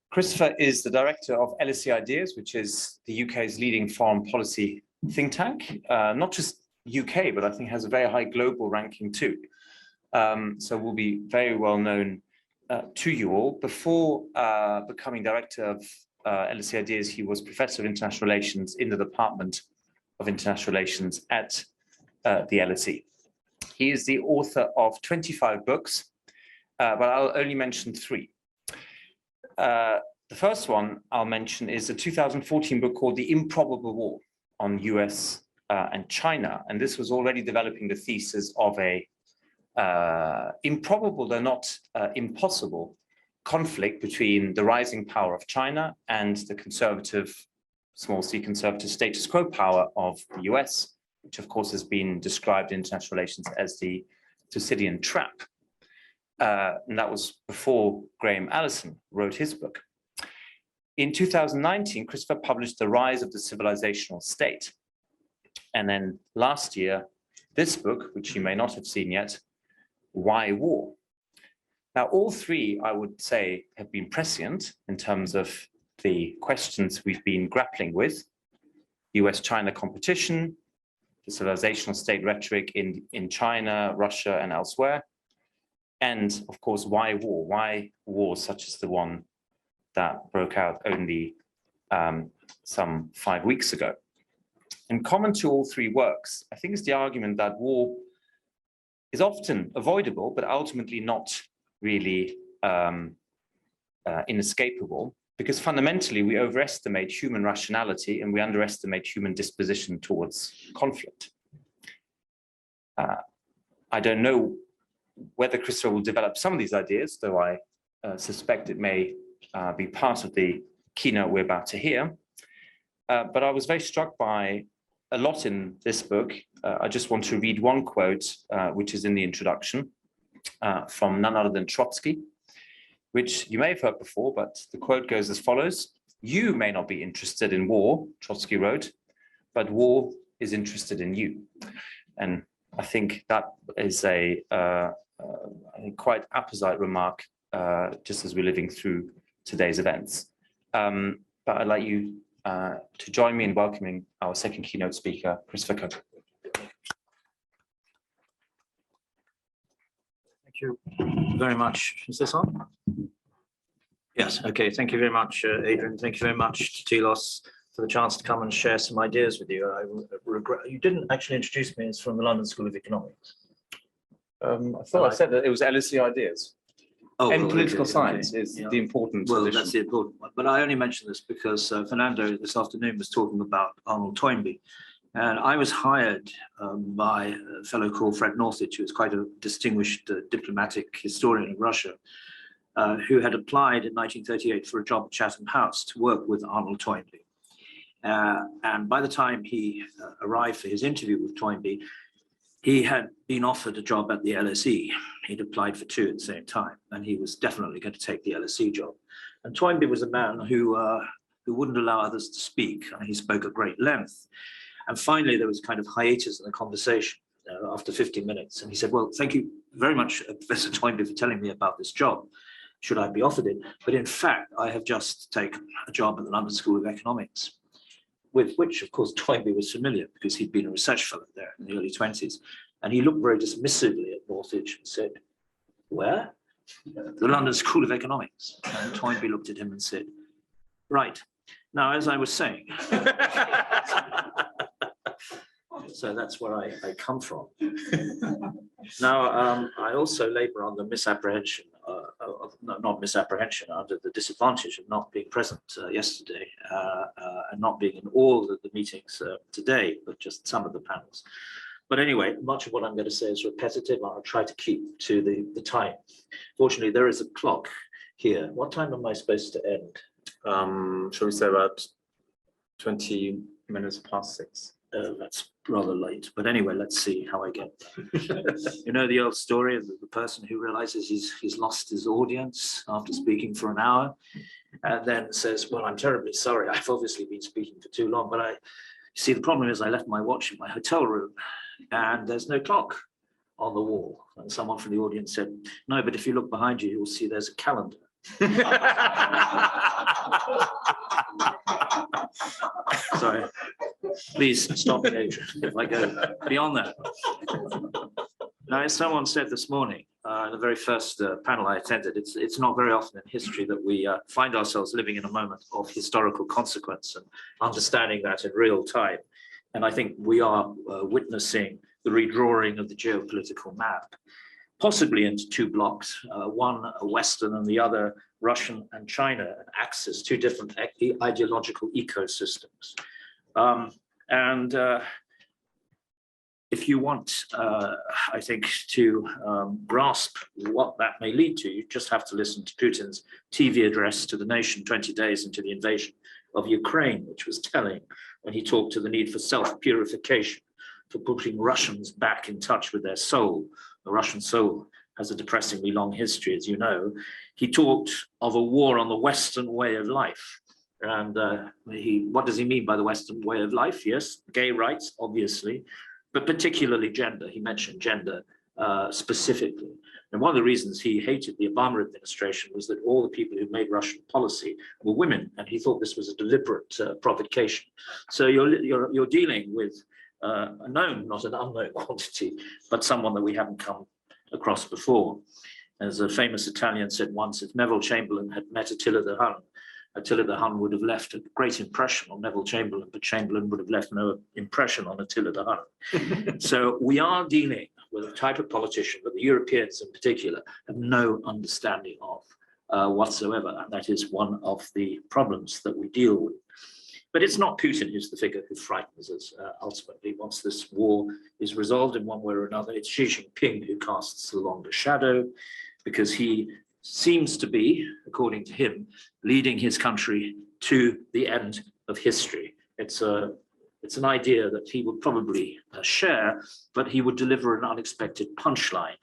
Christopher is the director of LSE Ideas, which is the UK's leading foreign policy think tank, not just UK, but I think has a very high global ranking too. So will be very well known to you all. Before becoming director of LSE Ideas, he was professor of international relations in the Department of International Relations at the LSE. He is the author of 25 books, but I'll only mention 3. The first one I'll mention is a 2014 book called The Improbable War on US and China. And this was already developing the thesis of a improbable, though not impossible, conflict between the rising power of China and the conservative, small c conservative status quo power of the US, which of course has been described in international relations as the Thucydidean trap. And that was before Graham Allison wrote his book. In 2019, Christopher published The Rise of the Civilizational State. And then last year, this book, which you may not have seen yet, Why War? Now, all 3, I would say, have been prescient in terms of the questions we've been grappling with: US-China competition, the civilizational state rhetoric in China, Russia, and elsewhere, and of course, why war? Why wars such as the one that broke out only some 5 weeks ago? In common to all 3 works, I think, is the argument that war is often avoidable, but ultimately not really inescapable, because fundamentally we overestimate human rationality and we underestimate human disposition towards conflict. I don't know whether Christopher will develop some of these ideas, though I suspect it may be part of the keynote we're about to hear. But I was very struck by a lot in this book. I just want to read one quote, which is in the introduction, from none other than Trotsky, which you may have heard before, but the quote goes as follows: "You may not be interested in war," Trotsky wrote, "but war is interested in you." And I think that is a I think quite apposite remark, just as we're living through today's events. But I'd like you to join me in welcoming our second keynote speaker, Christopher Cook. Thank you very much. Is this on? Yes, okay. Thank you very much, Adrian. Thank you very much to Telos for the chance to come and share some ideas with you. I regret you didn't actually introduce me as from the London School of Economics. I thought I said that it was LSE Ideas. Oh, and well, political okay, science okay. is the important Well, position. that's the important one. But I only mention this because Fernando this afternoon was talking about Arnold Toynbee. And I was hired by a fellow called Fred Northich, who is quite a distinguished diplomatic historian of Russia, who had applied in 1938 for a job at Chatham House to work with Arnold Toynbee. And by the time he arrived for his interview with Toynbee, he had been offered a job at the LSE. He'd applied for 2 at the same time, and he was definitely going to take the LSE job. And Toynbee was a man who wouldn't allow others to speak. He spoke at great length. And finally, there was a kind of hiatus in the conversation after 50 minutes. And he said, "Well, thank you very much, Professor Toynbee, for telling me about this job. Should I be offered it? But in fact, I have just taken a job at the London School of Economics," with which, of course, Toynbee was familiar because he'd been a research fellow there in the early 20s. And he looked very dismissively at Northich and said, "Where?" "The London School of Economics." And Toynbee looked at him and said, "Right. Now, as I was saying," so that's where I come from. Now, I also labor on the misapprehension, not misapprehension, under the disadvantage of not being present yesterday and not being in all of the meetings today, but just some of the panels. But anyway, much of what I'm going to say is repetitive. I'll try to keep to the time. Fortunately, there is a clock here. What time am I supposed to end? Shall we say about 20 minutes past 6? That's rather late, but anyway, let's see how I get there. You know the old story of the person who realizes he's lost his audience after speaking for an hour, and then says, "Well, I'm terribly sorry. I've obviously been speaking for too long, but you see, the problem is I left my watch in my hotel room, and there's no clock on the wall." And someone from the audience said, "No, but if you look behind you, you'll see there's a calendar." Sorry, please stop me, Adrian, if I go beyond that. Now, as someone said this morning, in the very first panel I attended, it's not very often in history that we find ourselves living in a moment of historical consequence and understanding that in real time. And I think we are witnessing the redrawing of the geopolitical map, possibly into two blocks, one Western and the other Russian and China, an axis, two different ideological ecosystems. If you want, I think, to grasp what that may lead to, you just have to listen to Putin's TV address to the nation 20 days into the invasion of Ukraine, which was telling when he talked to the need for self-purification, for putting Russians back in touch with their soul. The Russian soul has a depressingly long history, as you know. He talked of a war on the Western way of life. And what does he mean by the Western way of life? Yes, gay rights, obviously, but particularly gender. He mentioned gender specifically. And one of the reasons he hated the Obama administration was that all the people who made Russian policy were women, and he thought this was a deliberate provocation. So you're dealing with a known, not an unknown quantity, but someone that we haven't come across before. As a famous Italian said once, if Neville Chamberlain had met Attila the Hun would have left a great impression on Neville Chamberlain, but Chamberlain would have left no impression on Attila the Hun. So we are dealing with a type of politician that the Europeans in particular have no understanding of whatsoever, and that is one of the problems that we deal with. But it's not Putin who's the figure who frightens us ultimately. Once this war is resolved in one way or another, it's Xi Jinping who casts the longer shadow, because he seems to be, according to him, leading his country to the end of history. It's an idea that he would probably share, but he would deliver an unexpected punchline.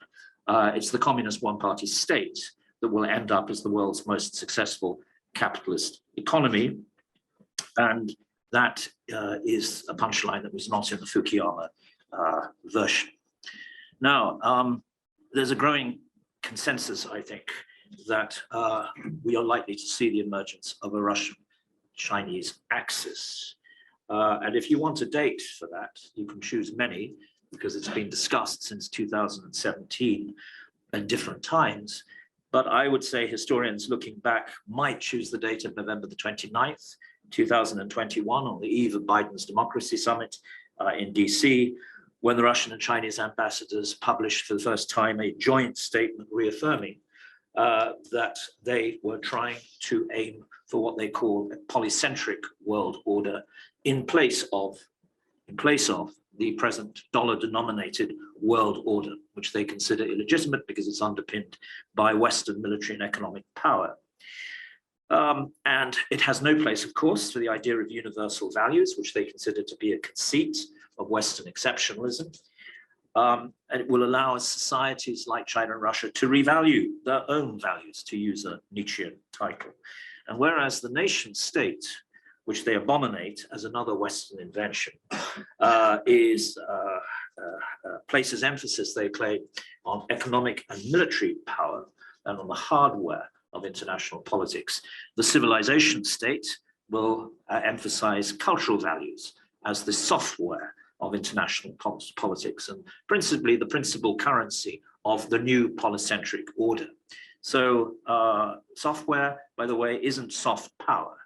It's the communist one-party state that will end up as the world's most successful capitalist economy. And that is a punchline that was not in the Fukuyama version. Now, there's a growing consensus, I think, that we are likely to see the emergence of a Russian-Chinese axis. And if you want a date for that, you can choose many, because it's been discussed since 2017 at different times. But I would say historians looking back might choose the date of November the 29th, 2021, on the eve of Biden's Democracy Summit in DC, when the Russian and Chinese ambassadors published for the first time a joint statement reaffirming that they were trying to aim for what they call a polycentric world order in place of the present dollar-denominated world order, which they consider illegitimate because it's underpinned by Western military and economic power. And it has no place, of course, for the idea of universal values, which they consider to be a conceit of Western exceptionalism. And it will allow societies like China and Russia to revalue their own values, to use a Nietzschean title. And whereas the nation state, which they abominate as another Western invention, places emphasis, they claim, on economic and military power and on the hardware of international politics, the civilization state will emphasize cultural values as the software of international politics, and principally the principal currency of the new polycentric order. So software, by the way, isn't soft power.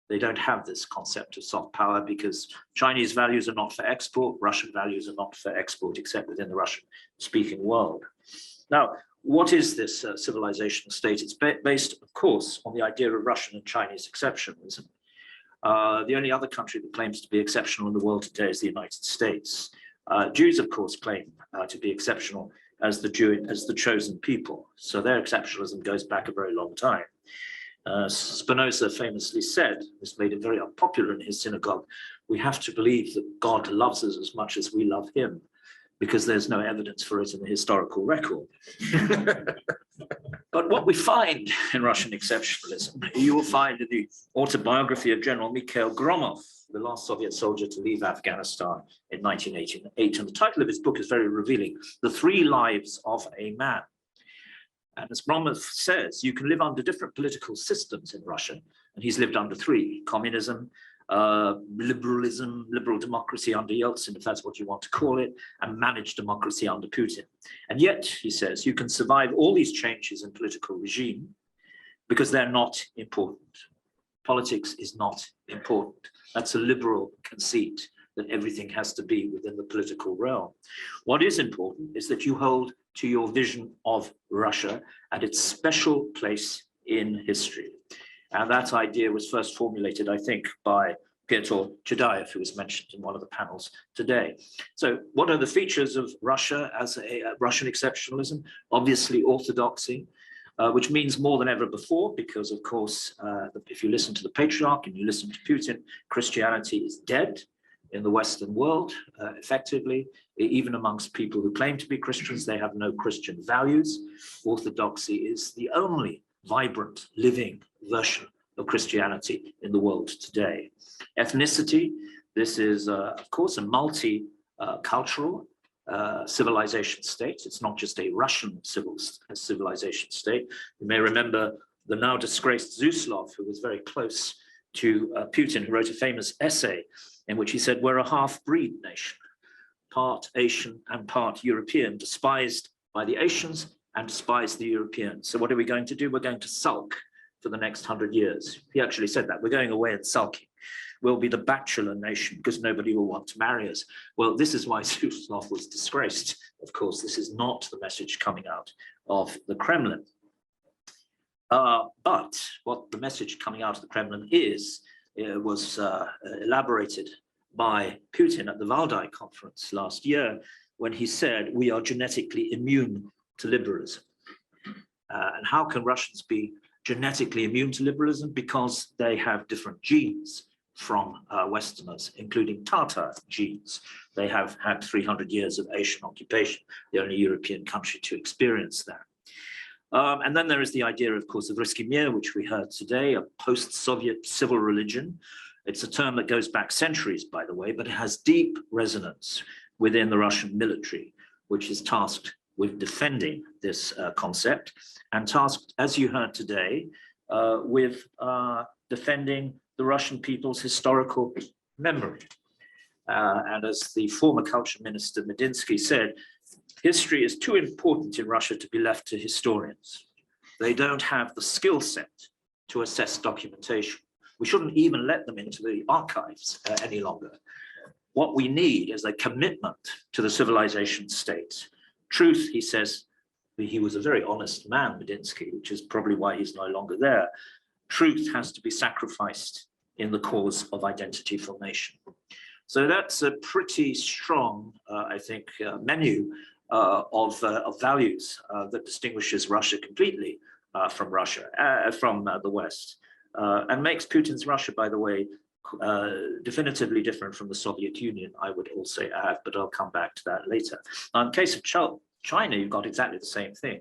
They don't have this concept of soft power because Chinese values are not for export, Russian values are not for export, except within the Russian-speaking world. Now, what is this civilizational state? It's based, of course, on the idea of Russian and Chinese exceptionalism. The only other country that claims to be exceptional in the world today is the United States. Jews, of course, claim to be exceptional as the chosen people. So their exceptionalism goes back a very long time. Spinoza famously said, this made it very unpopular in his synagogue, we have to believe that God loves us as much as we love him, because there's no evidence for it in the historical record. But what we find in Russian exceptionalism, you will find in the autobiography of General Mikhail Gromov, the last Soviet soldier to leave Afghanistan in 1988. And the title of his book is very revealing, The Three Lives of a Man. And as Berman says, you can live under different political systems in Russia, and he's lived under three: communism, liberalism, liberal democracy under Yeltsin, if that's what you want to call it, and managed democracy under Putin. And yet, he says, you can survive all these changes in political regime because they're not important. Politics is not important. That's a liberal conceit, that everything has to be within the political realm. What is important is that you hold to your vision of Russia and its special place in history. And that idea was first formulated, I think, by Piotr Chudayev, who was mentioned in one of the panels today. So what are the features of Russia as a Russian exceptionalism? Obviously, orthodoxy, which means more than ever before, because, of course, if you listen to the patriarch and you listen to Putin, Christianity is dead in the Western world, effectively. Even amongst people who claim to be Christians, they have no Christian values. Orthodoxy is the only vibrant, living version of Christianity in the world today. Ethnicity, this is, of course, a multi-cultural civilization state. It's not just a Russian civilization state. You may remember the now disgraced Zuslov, who was very close to Putin, who wrote a famous essay in which he said, we're a half-breed nation, part Asian and part European, despised by the Asians and despised the Europeans. So what are we going to do? We're going to sulk for the next 100 years. He actually said that. We're going away and sulking. We'll be the bachelor nation because nobody will want to marry us. Well, this is why Zuslov was disgraced. Of course, this is not the message coming out of the Kremlin. But what the message coming out of the Kremlin was elaborated by Putin at the Valdai conference last year, when he said, we are genetically immune to liberalism. And how can Russians be genetically immune to liberalism? Because they have different genes from Westerners, including Tatar genes. They have had 300 years of Asian occupation, the only European country to experience that. And then there is the idea, of course, of Ruski Mir, which we heard today, a post-Soviet civil religion. It's a term that goes back centuries, by the way, but it has deep resonance within the Russian military, which is tasked with defending this concept, and tasked, as you heard today, with defending the Russian people's historical memory. And as the former culture minister Medinsky said, history is too important in Russia to be left to historians. They don't have the skill set to assess documentation. We shouldn't even let them into the archives any longer. What we need is a commitment to the civilization state. Truth, he says, he was a very honest man, Medinsky, which is probably why he's no longer there. Truth has to be sacrificed in the cause of identity formation. So that's a pretty strong, I think, menu of values that distinguishes Russia completely from the West, and makes Putin's Russia, by the way, definitively different from the Soviet Union, I would also add, but I'll come back to that later. In the case of China, you've got exactly the same thing.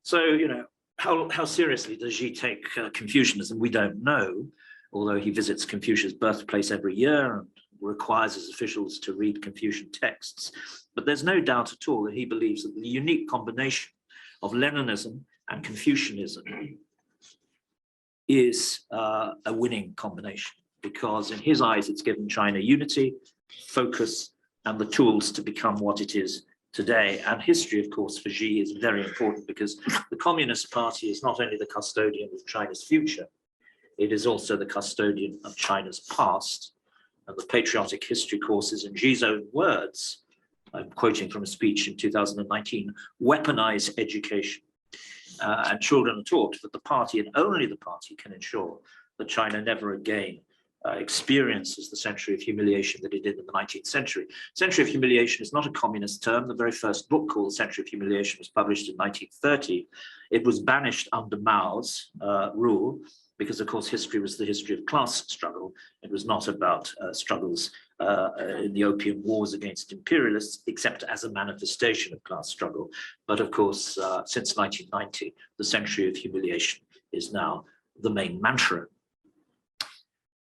So, you know, how seriously does Xi take Confucianism? We don't know, although he visits Confucius' birthplace every year and requires his officials to read Confucian texts. But there's no doubt at all that he believes that the unique combination of Leninism and Confucianism is a winning combination, because in his eyes, it's given China unity, focus, and the tools to become what it is today. And history, of course, for Xi is very important, because the Communist Party is not only the custodian of China's future, it is also the custodian of China's past. And the patriotic history courses, in Xi's own words, I'm quoting from a speech in 2019, weaponize education. And children are taught that the party, and only the party, can ensure that China never again experiences the century of humiliation that it did in the 19th century. Century of humiliation is not a communist term. The very first book called Century of Humiliation was published in 1930. It was banished under Mao's rule, because, of course, history was the history of class struggle. It was not about struggles in the Opium Wars against imperialists, except as a manifestation of class struggle. But, of course, since 1990, the century of humiliation is now the main mantra.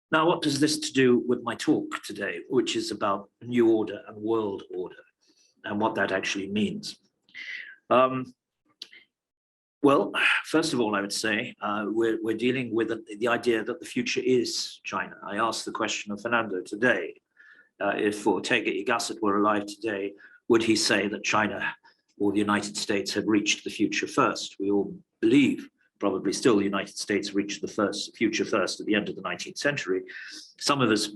Now, what does this to do with my talk today, which is about new order and world order, and what that actually means? Well, first of all, I would say we're dealing with the idea that the future is China. I asked the question of Fernando today. If Ortega y Gasset were alive today, would he say that China or the United States had reached the future first? We all believe, probably still, the United States reached the future first at the end of the 19th century. Some of us,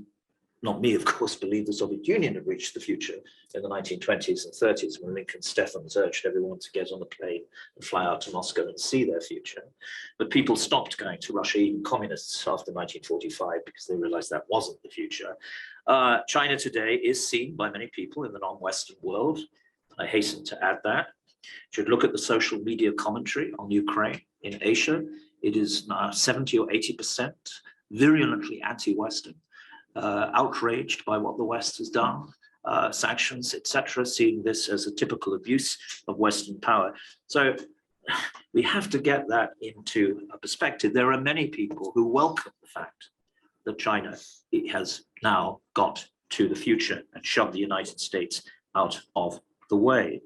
not me, of course, believe the Soviet Union had reached the future in the 1920s and 30s when Lincoln Steffens urged everyone to get on a plane and fly out to Moscow and see their future. But people stopped going to Russia, even communists, after 1945 because they realized that wasn't the future. China today is seen by many people in the non-Western world. I hasten to add that. Should look at the social media commentary on Ukraine in Asia. It is now 70 or 80% virulently anti-Western. Outraged by what the West has done, sanctions, etc., seeing this as a typical abuse of Western power. So we have to get that into a perspective. There are many people who welcome the fact that China has now got to the future and shoved the United States out of the way.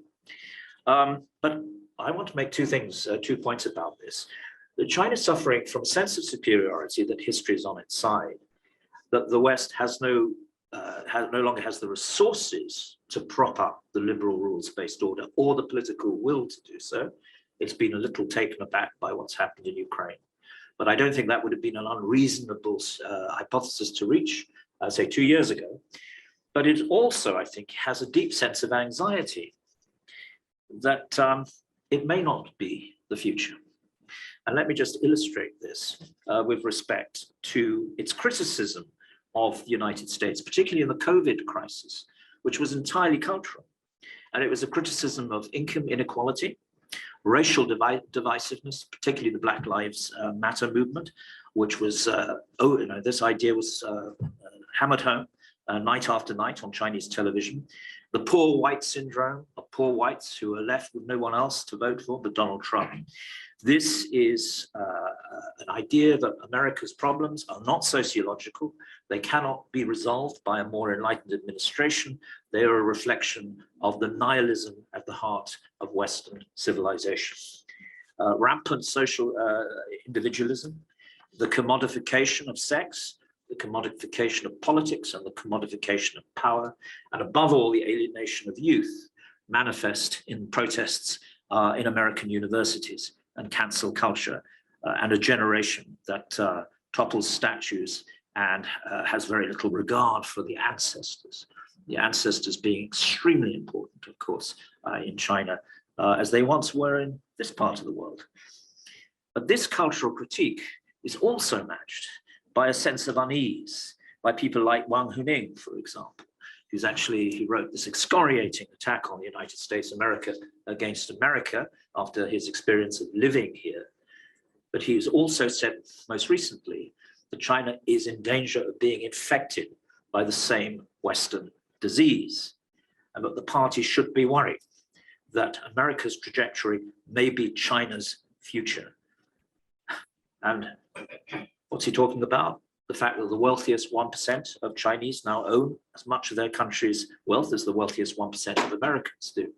But I want to make two points about this. That China is suffering from a sense of superiority, that history is on its side, that the West no longer has the resources to prop up the liberal rules-based order or the political will to do so. It's been a little taken aback by what's happened in Ukraine. But I don't think that would have been an unreasonable hypothesis to reach, say, 2 years ago. But it also, I think, has a deep sense of anxiety that it may not be the future. And let me just illustrate this with respect to its criticism of the United States, particularly in the COVID crisis, which was entirely cultural. And it was a criticism of income inequality, racial divisiveness, particularly the Black Lives Matter movement, which was, this idea was hammered home night after night on Chinese television. The poor white syndrome of poor whites who are left with no one else to vote for but Donald Trump. This is an idea that America's problems are not sociological. They cannot be resolved by a more enlightened administration. They are a reflection of the nihilism at the heart of Western civilization. Rampant social individualism, the commodification of sex, the commodification of politics and the commodification of power, and above all, the alienation of youth manifest in protests in American universities and cancel culture, and a generation that topples statues and has very little regard for the ancestors being extremely important, of course, in China, as they once were in this part of the world. But this cultural critique is also matched by a sense of unease by people like Wang Huning, for example, he wrote this excoriating attack on the United States against America after his experience of living here. But he has also said most recently that China is in danger of being infected by the same Western disease, and that the party should be worried that America's trajectory may be China's future. And what's he talking about? The fact that the wealthiest 1% of Chinese now own as much of their country's wealth as the wealthiest 1% of Americans do.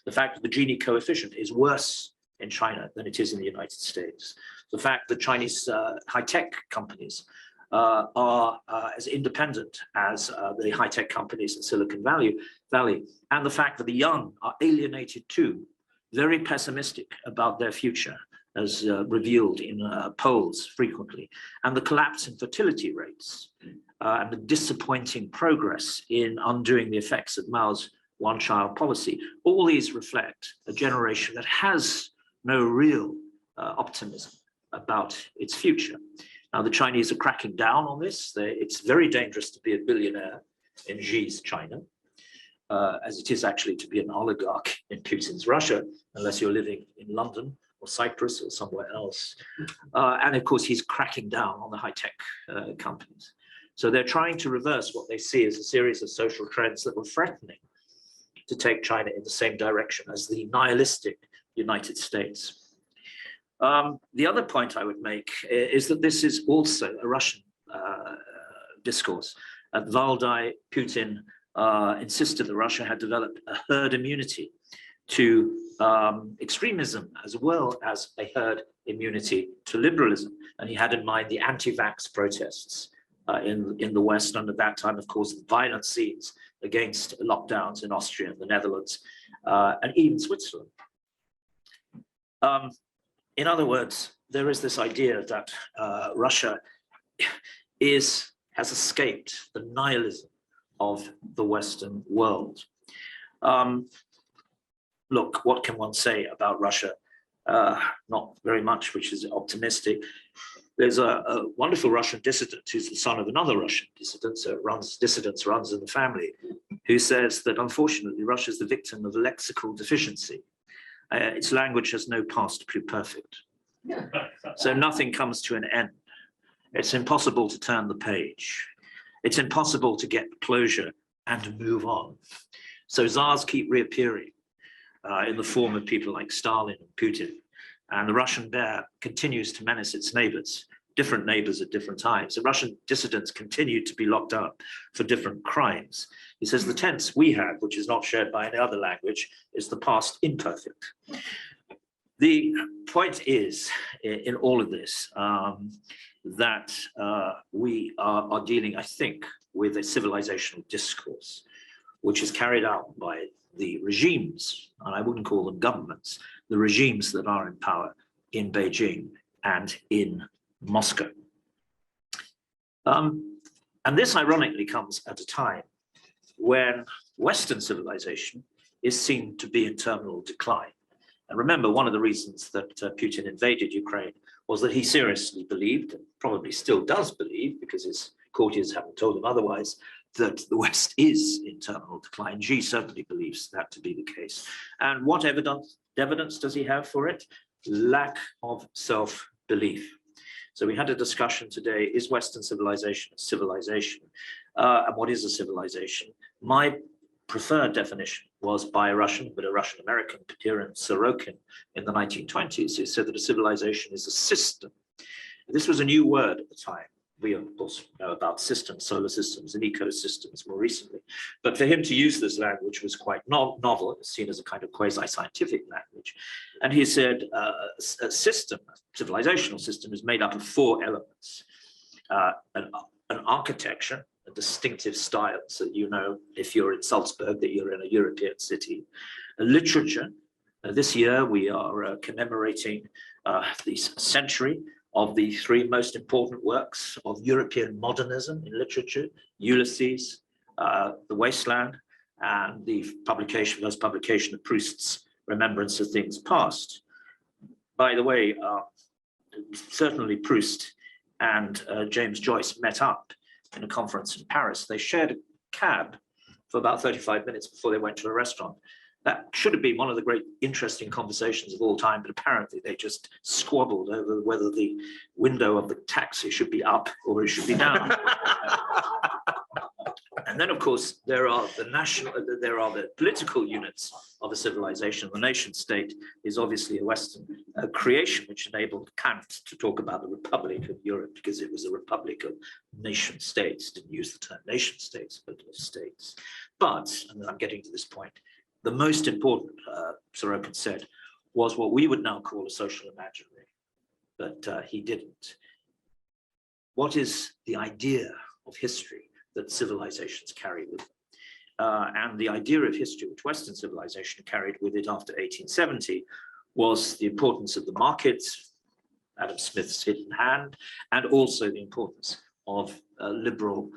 The fact that the Gini coefficient is worse in China than it is in the United States. The fact that Chinese high-tech companies are as independent as the high-tech companies in Silicon Valley, and the fact that the young are alienated too, very pessimistic about their future, as revealed in polls frequently, and the collapse in fertility rates, and the disappointing progress in undoing the effects of Mao's one-child policy. All these reflect a generation that has no real optimism about its future. Now, the Chinese are cracking down on this. It's very dangerous to be a billionaire in Xi's China, as it is actually to be an oligarch in Putin's Russia, unless you're living in London or Cyprus or somewhere else. And of course, he's cracking down on the high-tech companies. So they're trying to reverse what they see as a series of social trends that were threatening to take China in the same direction as the nihilistic United States. The other point I would make is that this is also a Russian discourse. At Valdai, Putin insisted that Russia had developed a herd immunity to extremism as well as a herd immunity to liberalism. And he had in mind the anti-vax protests in the West, and at that time, of course, the violent scenes against lockdowns in Austria and the Netherlands, and even Switzerland. In other words, there is this idea that Russia has escaped the nihilism of the Western world. Look, what can one say about Russia? Not very much, which is optimistic. There's a wonderful Russian dissident who's the son of another Russian dissident, so dissidence runs in the family, who says that unfortunately Russia is the victim of a lexical deficiency. Its language has no past pluperfect. So nothing comes to an end. It's impossible to turn the page. It's impossible to get closure and move on. So czars keep reappearing in the form of people like Stalin and Putin. And the Russian bear continues to menace its neighbors, different neighbors at different times. The Russian dissidents continue to be locked up for different crimes. He says the tense we have, which is not shared by any other language, is the past imperfect. The point is, in all of this, that we are dealing, I think, with a civilizational discourse, which is carried out by the regimes, and I wouldn't call them governments, the regimes that are in power in Beijing and in Moscow. And this ironically comes at a time when Western civilization is seen to be in terminal decline. And remember, one of the reasons that Putin invaded Ukraine was that he seriously believed, and probably still does believe, because his courtiers haven't told him otherwise, that the West is in terminal decline. Xi certainly believes that to be the case. And what evidence does he have for it? Lack of self-belief. So we had a discussion today, is Western civilization a civilization? And what is a civilization? My preferred definition was by a Russian, but a Russian-American, Kiron in the 1920s, who said that a civilization is a system. This was a new word at the time. We, of course, know about systems, solar systems, and ecosystems more recently. But for him to use this language was quite novel. It was seen as a kind of quasi-scientific language. And he said a system, a civilizational system, is made up of four elements. An architecture, a distinctive style, so you know if you're in Salzburg that you're in a European city. A literature. This year we are commemorating the century of the three most important works of European modernism in literature: Ulysses, The Wasteland, and the first publication of Proust's Remembrance of Things Past. By the way, certainly Proust and James Joyce met up in a conference in Paris. They shared a cab for about 35 minutes before they went to a restaurant. That should have been one of the great interesting conversations of all time, but apparently they just squabbled over whether the window of the taxi should be up or it should be down. And then, of course, there are the political units of a civilization. The nation state is obviously a Western creation, which enabled Kant to talk about the Republic of Europe, because it was a republic of nation states. Didn't use the term nation states, but of states. But, and I'm getting to this point, the most important, Sorokin said, was what we would now call a social imaginary, but he didn't. What is the idea of history that civilizations carry with them? And the idea of history which Western civilization carried with it after 1870 was the importance of the market, Adam Smith's hidden hand, and also the importance of liberal,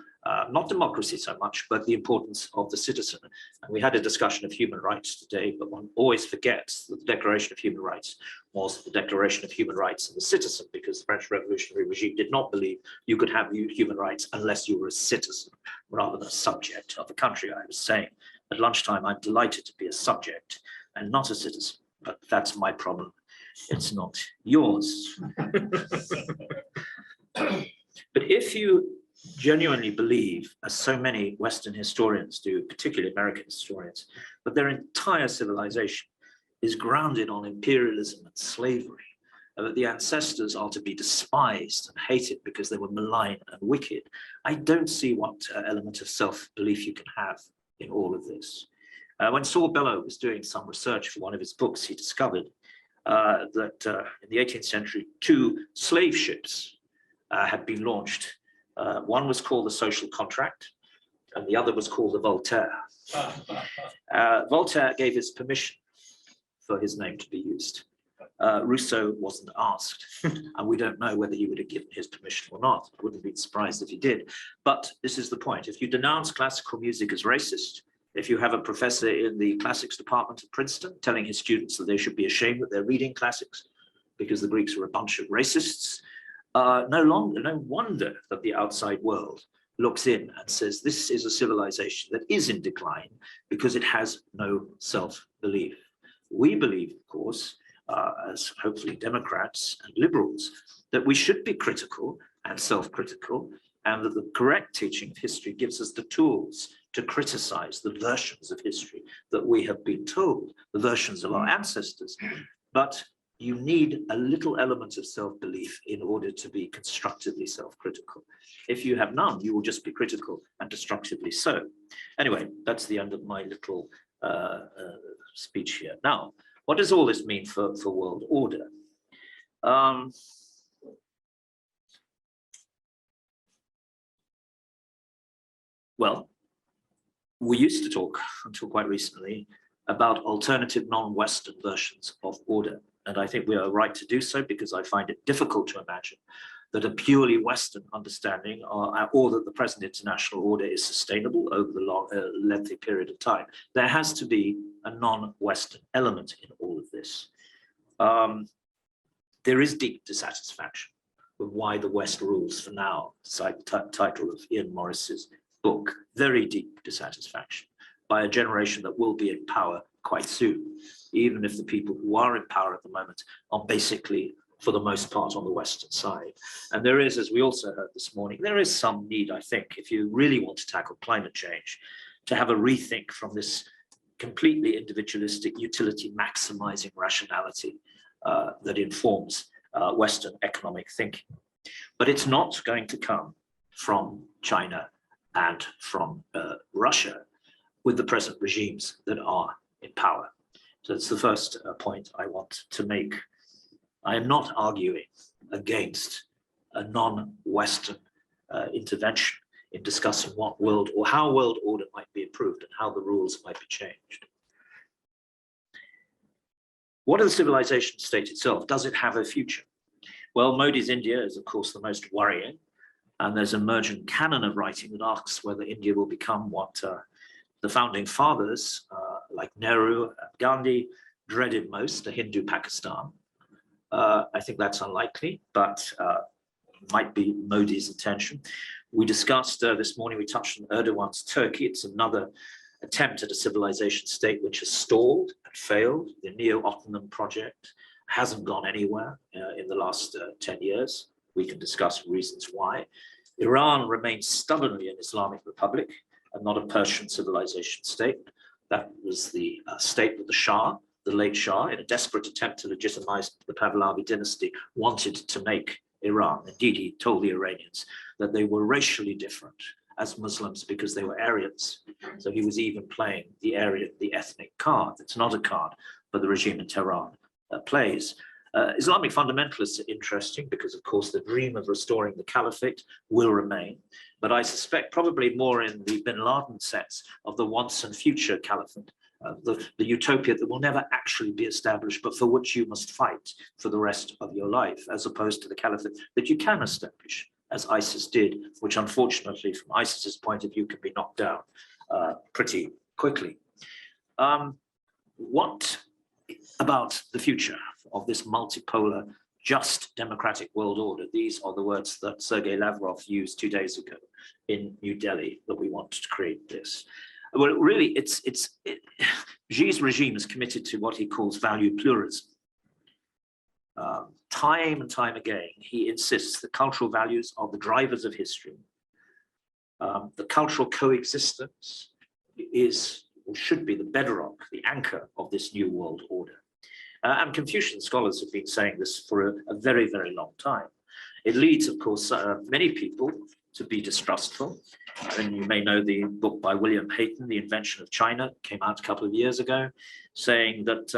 not democracy so much, but the importance of the citizen. And we had a discussion of human rights today, but one always forgets that the Declaration of Human Rights was the Declaration of Human Rights of the citizen, because the French revolutionary regime did not believe you could have human rights unless you were a citizen rather than a subject of the country. I was saying at lunchtime, I'm delighted to be a subject and not a citizen, but that's my problem. It's not yours. But if you genuinely believe, as so many Western historians do, particularly American historians, that their entire civilization is grounded on imperialism and slavery, and that the ancestors are to be despised and hated because they were malign and wicked, I don't see what element of self-belief you can have in all of this. When Saul Bellow was doing some research for one of his books, he discovered that in the 18th century, 2 slave ships had been launched. One was called the Social Contract, and the other was called the Voltaire. Voltaire gave his permission for his name to be used. Rousseau wasn't asked, and we don't know whether he would have given his permission or not. I wouldn't be surprised if he did. But this is the point. If you denounce classical music as racist, if you have a professor in the classics department at Princeton telling his students that they should be ashamed that they're reading classics because the Greeks are a bunch of racists, no wonder that the outside world looks in and says this is a civilization that is in decline because it has no self-belief. We believe, of course, as hopefully Democrats and liberals, that we should be critical and self-critical, and that the correct teaching of history gives us the tools to criticize the versions of history that we have been told, the versions of our ancestors. But you need a little element of self-belief in order to be constructively self-critical. If you have none, you will just be critical and destructively so. Anyway, that's the end of my little speech here. Now, what does all this mean for world order? Well, we used to talk, until quite recently, about alternative non-Western versions of order. And I think we are right to do so because I find it difficult to imagine that a purely Western understanding or that the present international order is sustainable over the long, lengthy period of time. There has to be a non-Western element in all of this. There is deep dissatisfaction with why the West rules for now, title of Ian Morris's book, very deep dissatisfaction by a generation that will be in power quite soon, even if the people who are in power at the moment are basically, for the most part, on the Western side. And there is, as we also heard this morning, there is some need, I think, if you really want to tackle climate change, to have a rethink from this completely individualistic, utility maximizing rationality that informs Western economic thinking. But it's not going to come from China and from Russia with the present regimes that are in power. So that's the first point I want to make. I am not arguing against a non-Western intervention in discussing what world or how world order might be improved and how the rules might be changed. What of the civilization state itself? Does it have a future? Well, Modi's India is, of course, the most worrying. And there's an emergent canon of writing that asks whether India will become what the founding fathers, like Nehru and Gandhi, dreaded most, a Hindu Pakistan. I think that's unlikely, but might be Modi's intention. We discussed this morning, we touched on Erdogan's Turkey. It's another attempt at a civilization state which has stalled and failed. The Neo-Ottoman project hasn't gone anywhere in the last 10 years. We can discuss reasons why. Iran remains stubbornly an Islamic republic and not a Persian civilization state. That was the state that the Shah, the late Shah, in a desperate attempt to legitimize the Pahlavi dynasty, wanted to make Iran. Indeed, he told the Iranians that they were racially different as Muslims because they were Aryans. So he was even playing the ethnic card. It's not a card, but the regime in Tehran plays. Islamic fundamentalists are interesting because, of course, the dream of restoring the caliphate will remain. But I suspect probably more in the bin Laden sense of the once and future caliphate, the utopia that will never actually be established, but for which you must fight for the rest of your life, as opposed to the caliphate that you can establish, as ISIS did, which unfortunately, from ISIS's point of view, can be knocked down pretty quickly. What about the future of this multipolar, just democratic world order? These are the words that Sergei Lavrov used 2 days ago in New Delhi, that we want to create this. Well, really, Xi's regime is committed to what he calls value pluralism. Time and time again, he insists that cultural values are the drivers of history. The cultural coexistence is, or should be, the bedrock, the anchor of this new world order. And Confucian scholars have been saying this for a very, very long time. It leads, of course, many people to be distrustful. And you may know the book by William Hayton, The Invention of China, came out a couple of years ago, saying that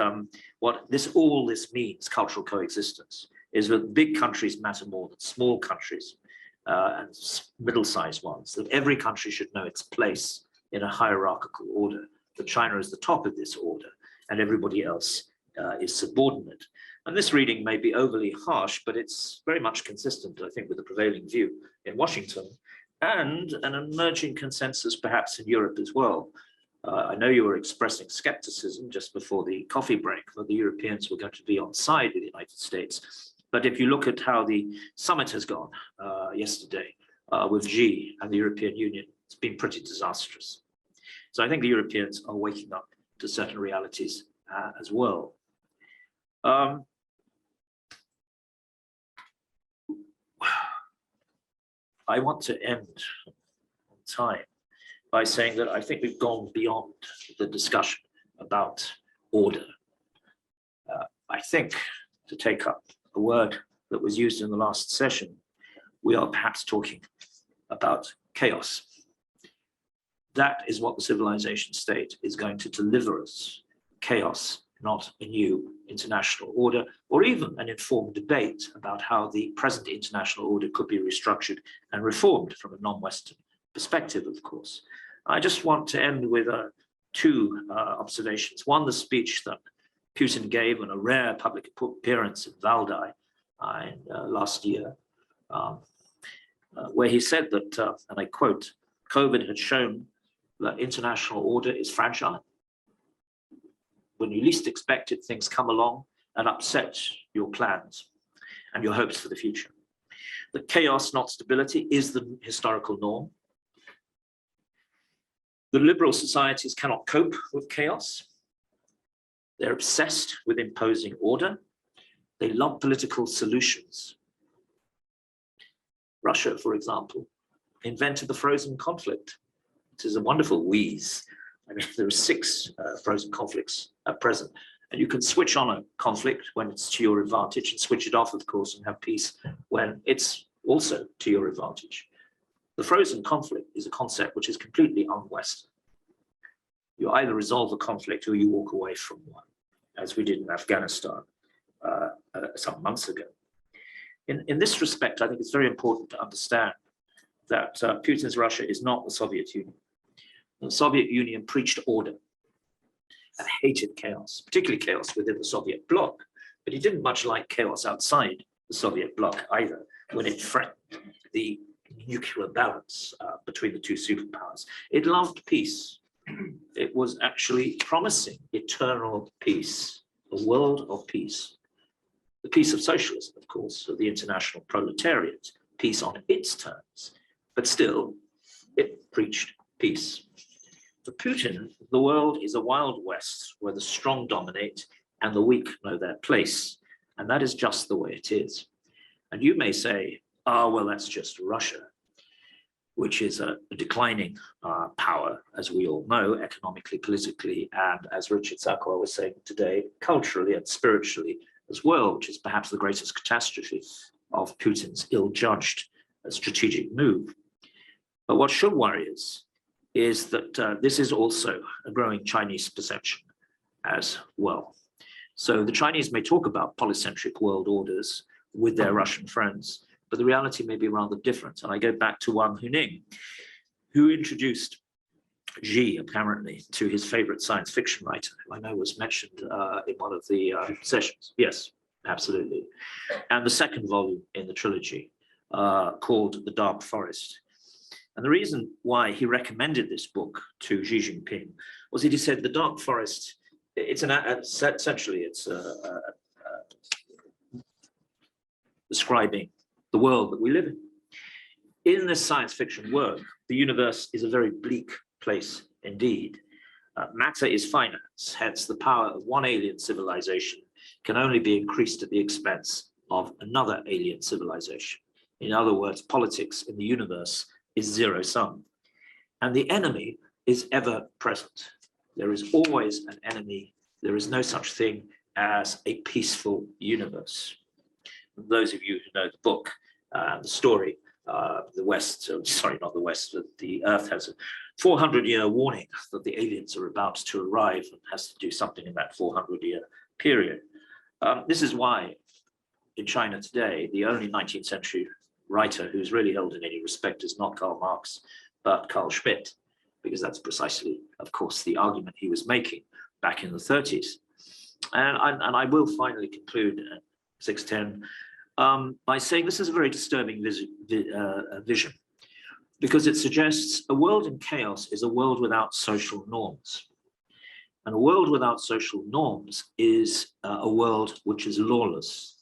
all this means, cultural coexistence, is that big countries matter more than small countries and middle-sized ones, that every country should know its place in a hierarchical order, that China is the top of this order and everybody else is subordinate. And this reading may be overly harsh, but it's very much consistent, I think, with the prevailing view in Washington and an emerging consensus perhaps in Europe as well. I know you were expressing skepticism just before the coffee break that the Europeans were going to be on side with the United States. But if you look at how the summit has gone yesterday with Xi and the European Union, it's been pretty disastrous. So I think the Europeans are waking up to certain realities as well. I want to end on time by saying that I think we've gone beyond the discussion about order. I think, to take up a word that was used in the last session, we are perhaps talking about chaos. That is what the civilization state is going to deliver us, chaos, not a new international order, or even an informed debate about how the present international order could be restructured and reformed from a non-Western perspective, of course. I just want to end with two observations. One, the speech that Putin gave in a rare public appearance in Valdai last year, where he said that, and I quote, "COVID had shown that international order is fragile. When you least expect it, things come along and upset your plans and your hopes for the future. That chaos, not stability, is the historical norm. The liberal societies cannot cope with chaos. They're obsessed with imposing order. They love political solutions. Russia, for example, invented the frozen conflict. It is a wonderful wheeze. I mean, there are 6 frozen conflicts at present, and you can switch on a conflict when it's to your advantage and switch it off, of course, and have peace when it's also to your advantage. The frozen conflict is a concept which is completely un-Western. You either resolve a conflict or you walk away from one, as we did in Afghanistan some months ago. In this respect, I think it's very important to understand that Putin's Russia is not the Soviet Union. The Soviet Union preached order and hated chaos, particularly chaos within the Soviet bloc, but he didn't much like chaos outside the Soviet bloc either, when it threatened the nuclear balance between the two superpowers. It loved peace. It was actually promising eternal peace, a world of peace. The peace of socialism, of course, of the international proletariat, peace on its terms, but still it preached peace. For Putin, the world is a wild west where the strong dominate and the weak know their place. And that is just the way it is. And you may say, oh, well, that's just Russia, which is a declining power, as we all know, economically, politically, and as Richard Sakwa was saying today, culturally and spiritually as well, which is perhaps the greatest catastrophe of Putin's ill-judged strategic move. But what should worry us is that this is also a growing Chinese perception as well. So the Chinese may talk about polycentric world orders with their Russian friends, but the reality may be rather different. And I go back to Wang Huning, who introduced Xi, apparently, to his favorite science fiction writer, who I know was mentioned in one of the sessions. Yes, absolutely. And the second volume in the trilogy, called The Dark Forest. And the reason why he recommended this book to Xi Jinping was that he said the Dark Forest, essentially describing the world that we live in. In this science fiction work, the universe is a very bleak place indeed. Matter is finance, hence the power of one alien civilization can only be increased at the expense of another alien civilization. In other words, politics in the universe is zero sum. And the enemy is ever present. There is always an enemy. There is no such thing as a peaceful universe. And those of you who know the book, the story, The West, sorry, not the West, but the Earth has a 400-year warning that the aliens are about to arrive and has to do something in that 400-year period. This is why in China today, the only 19th century writer who's really held in any respect is not Karl Marx, but Carl Schmitt, because that's precisely, of course, the argument he was making back in the 30s. And I will finally conclude at 6:10 by saying this is a very disturbing vision, because it suggests a world in chaos is a world without social norms. And a world without social norms is a world which is lawless.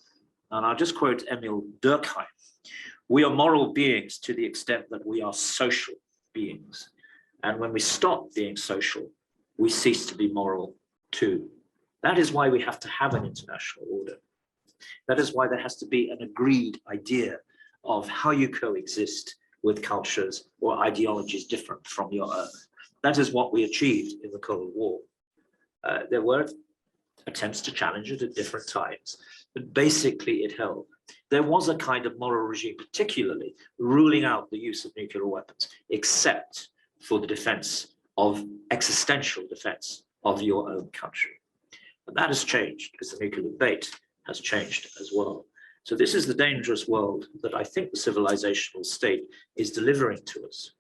And I'll just quote Emil Durkheim: "We are moral beings to the extent that we are social beings. And when we stop being social, we cease to be moral too." That is why we have to have an international order. That is why there has to be an agreed idea of how you coexist with cultures or ideologies different from your own. That is what we achieved in the Cold War. There were attempts to challenge it at different times, but basically it held. There was a kind of moral regime, particularly ruling out the use of nuclear weapons, except for the defense of existential defense of your own country. And that has changed because the nuclear debate has changed as well. So this is the dangerous world that I think the civilizational state is delivering to us,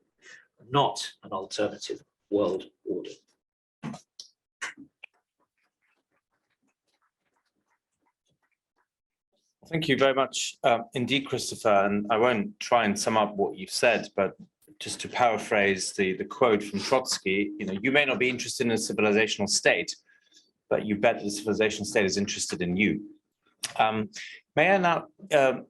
not an alternative world order. Thank you very much indeed, Christopher. And I won't try and sum up what you've said, but just to paraphrase the quote from Trotsky, you may not be interested in a civilizational state, but you bet the civilizational state is interested in you. May I now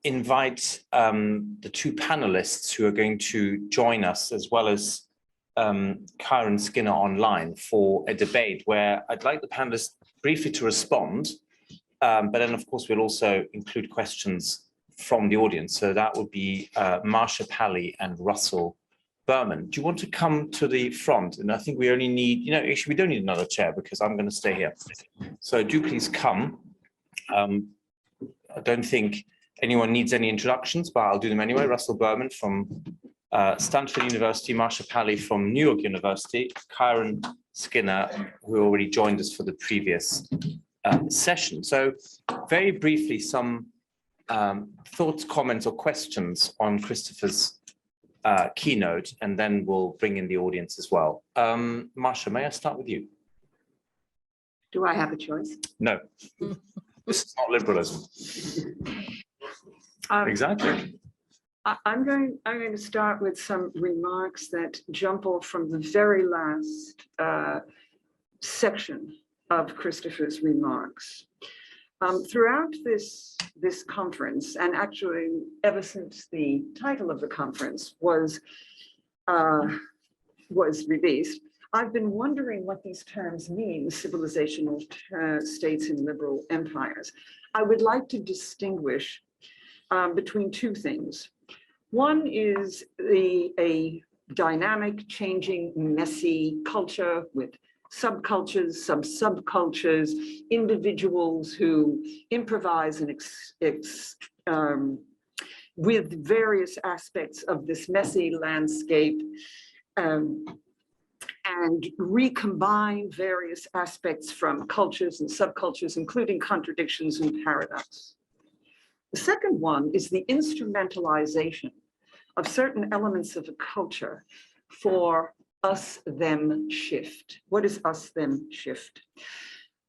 invite the two panelists who are going to join us, as well as Kiron Skinner online, for a debate where I'd like the panelists briefly to respond, but then of course we'll also include questions from the audience. So that would be Marcia Pally and Russell Berman. Do you want to come to the front? And I think we only need, actually we don't need another chair because I'm going to stay here. So do please come. I don't think anyone needs any introductions, but I'll do them anyway. Russell Berman from Stanford University, Marcia Pally from New York University, Kiron Skinner, who already joined us for the previous session. So very briefly, some thoughts, comments, or questions on Christopher's keynote, and then we'll bring in the audience as well. Marcia, may I start with you? Do I have a choice? No. This is not liberalism. Exactly. I'm going to start with some remarks that jump off from the very last section of Christopher's remarks. Throughout this conference, and actually ever since the title of the conference was released, I've been wondering what these terms mean, civilizational states and liberal empires. I would like to distinguish between two things. One is a dynamic, changing, messy culture with subcultures, subcultures, individuals who improvise and with various aspects of this messy landscape and recombine various aspects from cultures and subcultures, including contradictions and paradox. The second one is the instrumentalization of certain elements of a culture for us-them shift. What is us-them shift?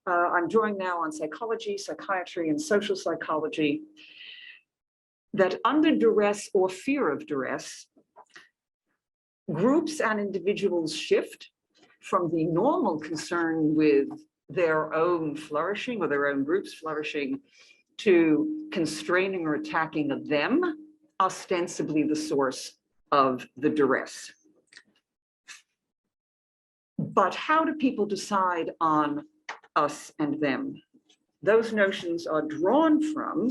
I'm drawing now on psychology, psychiatry, and social psychology, that under duress or fear of duress, groups and individuals shift from the normal concern with their own flourishing or their own groups flourishing to constraining or attacking of them, ostensibly the source of the duress. But how do people decide on us and them? Those notions are drawn from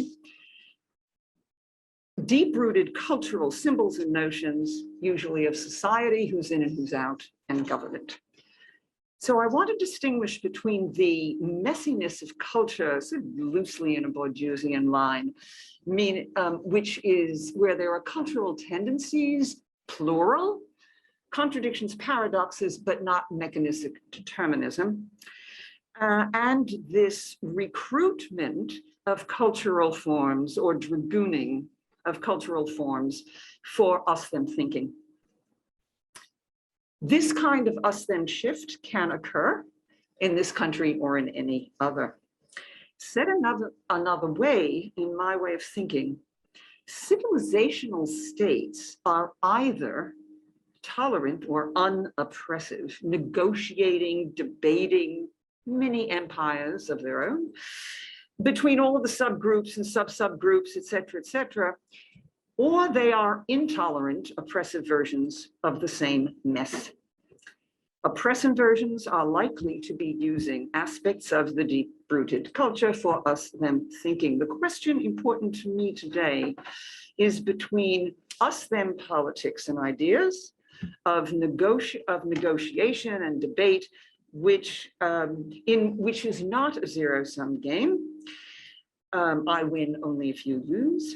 deep-rooted cultural symbols and notions, usually of society, who's in and who's out, and government. So I want to distinguish between the messiness of culture, sort of loosely in a Bourdieusian line, which is where there are cultural tendencies, plural, contradictions, paradoxes, but not mechanistic determinism, and this recruitment of cultural forms or dragooning of cultural forms for us-them thinking. This kind of us-them shift can occur in this country or in any other. Said another way, in my way of thinking, civilizational states are either tolerant or unoppressive, negotiating, debating mini empires of their own between all of the subgroups and sub-subgroups, et cetera, or they are intolerant, oppressive versions of the same mess. Oppressive versions are likely to be using aspects of the deep-rooted culture for us-them thinking. The question important to me today is between us-them politics and ideas of negotiation and debate, which is not a zero-sum game. I win only if you lose.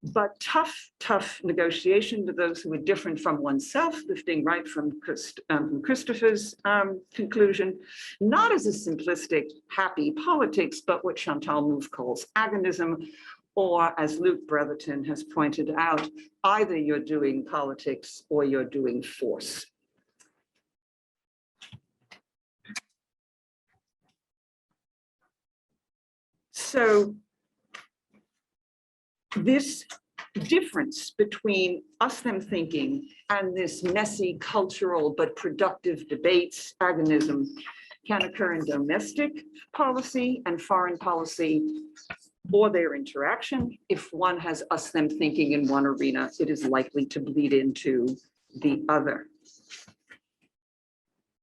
But tough negotiation to those who are different from oneself, lifting right from Christopher's conclusion, not as a simplistic happy politics, but what Chantal Mouffe calls agonism, or as Luke Brotherton has pointed out, either you're doing politics or you're doing force. So this difference between us-them thinking and this messy cultural but productive debates, agonism, can occur in domestic policy and foreign policy, or their interaction. If one has us-them thinking in one arena, it is likely to bleed into the other.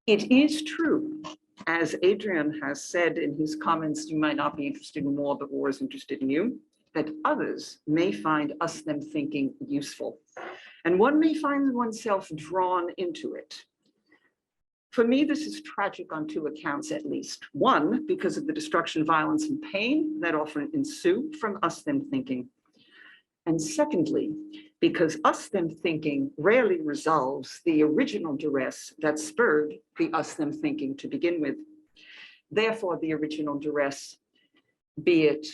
It is true, as Adrian has said in his comments, you might not be interested in war, but war is interested in you, that others may find us-them thinking useful. And one may find oneself drawn into it. For me, this is tragic on two accounts at least. One, because of the destruction, violence, and pain that often ensue from us-them thinking. And secondly, because us-them thinking rarely resolves the original duress that spurred the us-them thinking to begin with. Therefore, the original duress, be it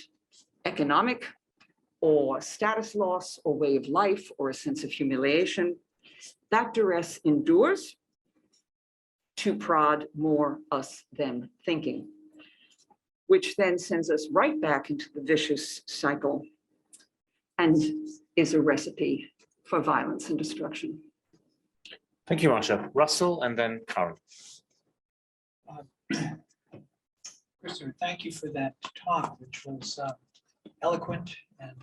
economic or status loss or way of life or a sense of humiliation, that duress endures to prod more us-them thinking, which then sends us right back into the vicious cycle and is a recipe for violence and destruction. Thank you, Marcia. Russell and then Kiron. Christopher, thank you for that talk, which was eloquent and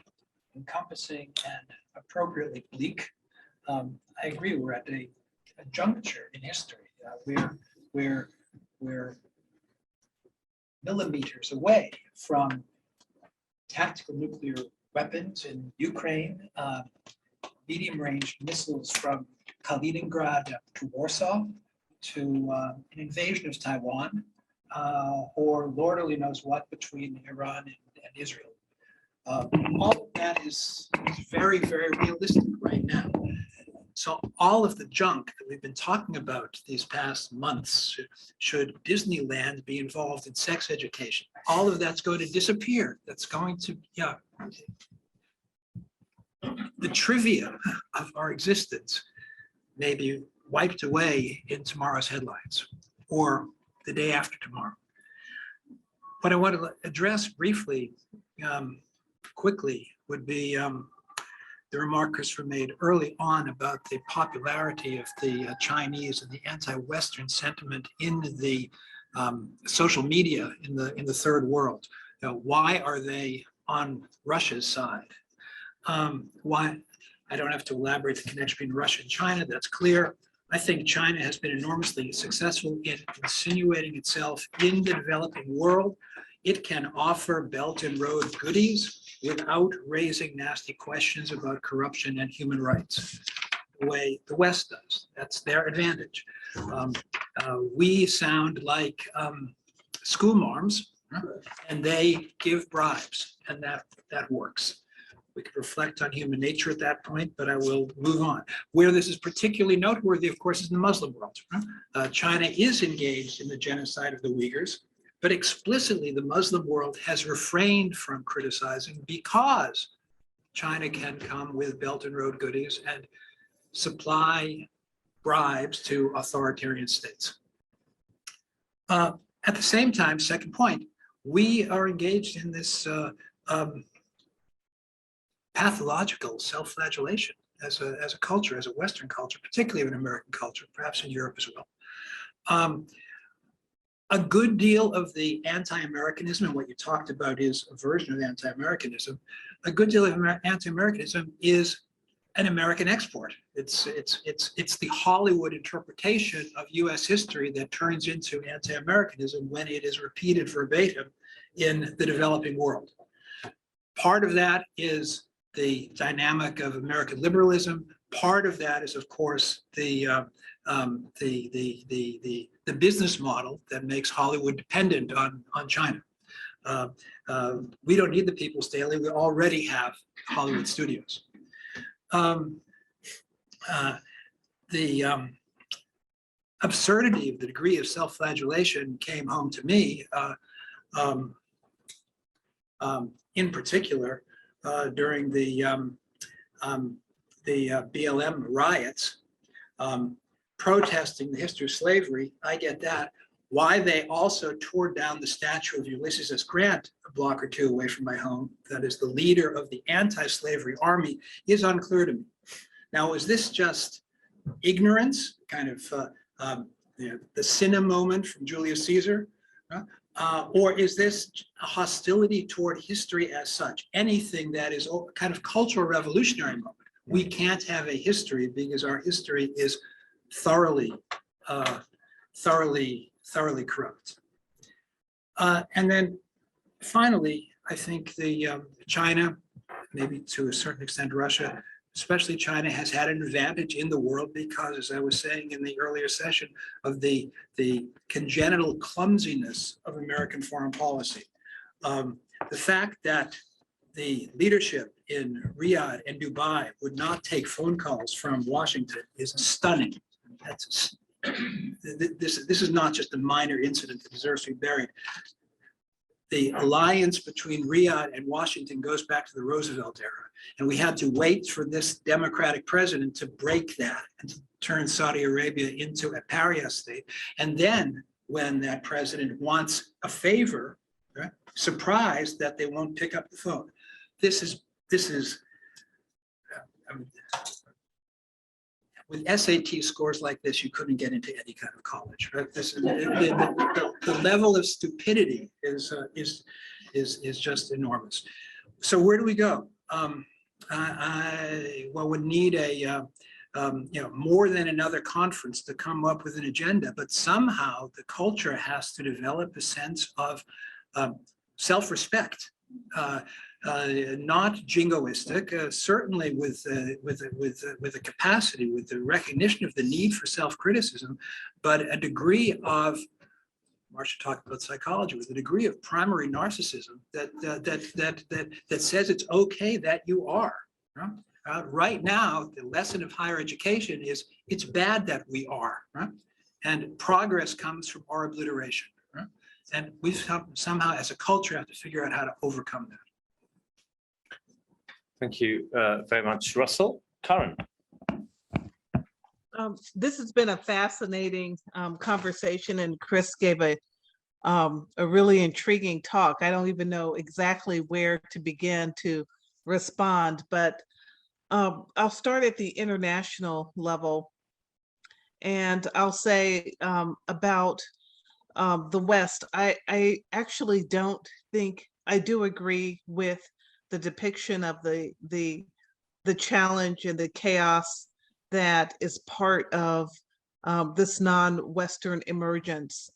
encompassing and appropriately bleak. I agree, we're at a juncture in history. We're millimeters away from tactical nuclear weapons in Ukraine, medium-range missiles from Kaliningrad to Warsaw, to an invasion of Taiwan, or Lord only knows what between Iran and Israel. All of that is very, very realistic right now. So all of the junk that we've been talking about these past months, should Disneyland be involved in sex education, all of that's going to disappear. That's going to, yeah. The trivia of our existence may be wiped away in tomorrow's headlines or the day after tomorrow. What I want to address briefly, quickly, would be the remark Christopher made early on about the popularity of the Chinese and the anti-Western sentiment in the social media in the third world. Why are they on Russia's side? Why? I don't have to elaborate the connection between Russia and China, that's clear. I think China has been enormously successful in insinuating itself in the developing world. It can offer Belt and Road goodies without raising nasty questions about corruption and human rights. the way the West does. That's their advantage. We sound like school marms, and they give bribes, and that works. We could reflect on human nature at that point, but I will move on. Where this is particularly noteworthy, of course, is in the Muslim world. China is engaged in the genocide of the Uyghurs, but explicitly the Muslim world has refrained from criticizing because China can come with Belt and Road goodies and supply bribes to authoritarian states. At the same time, second point, we are engaged in this pathological self-flagellation as a culture, as a Western culture, particularly an American culture, perhaps in Europe as well. A good deal of the anti-Americanism, and what you talked about is a version of anti-Americanism, a good deal of anti-Americanism is an American export. It's the Hollywood interpretation of US history that turns into anti-Americanism when it is repeated verbatim in the developing world. Part of that is the dynamic of American liberalism. Part of that is, of course, the business model that makes Hollywood dependent on China. We don't need the People's Daily. We already have Hollywood studios. The absurdity of the degree of self-flagellation came home to me, in particular, during the BLM riots, protesting the history of slavery. I get that. Why they also tore down the statue of Ulysses S. Grant a block or two away from my home, that is the leader of the anti-slavery army, is unclear to me. Now, is this just ignorance, kind of the cinna moment from Julius Caesar? Or is this a hostility toward history as such? Anything that is a kind of cultural revolutionary moment. We can't have a history because our history is thoroughly corrupt. And then finally, I think China, maybe to a certain extent Russia, especially China, has had an advantage in the world because, as I was saying in the earlier session, of the congenital clumsiness of American foreign policy. The fact that the leadership in Riyadh and Dubai would not take phone calls from Washington is stunning. This is not just a minor incident that deserves to be buried. The alliance between Riyadh and Washington goes back to the Roosevelt era. And we had to wait for this democratic president to break that and to turn Saudi Arabia into a pariah state. And then when that president wants a favor, right, surprised that they won't pick up the phone. This is with SAT scores like this, you couldn't get into any kind of college, right? This is the level of stupidity is just enormous. So where do we go? Would need a more than another conference to come up with an agenda, but somehow the culture has to develop a sense of self-respect. Not jingoistic, certainly with the capacity, with the recognition of the need for self-criticism, but a degree of, Marcia talked about psychology, with a degree of primary narcissism that says it's okay that you are. Right now, the lesson of higher education is it's bad that we are, and progress comes from our obliteration. And we somehow, as a culture, have to figure out how to overcome that. Thank you very much, Russell. Karen. This has been a fascinating conversation, and Chris gave a really intriguing talk. I don't even know exactly where to begin to respond, but I'll start at the international level, and I'll say about the West. I actually don't think, I do agree with the depiction of the challenge and the chaos that is part of this non-Western emergence.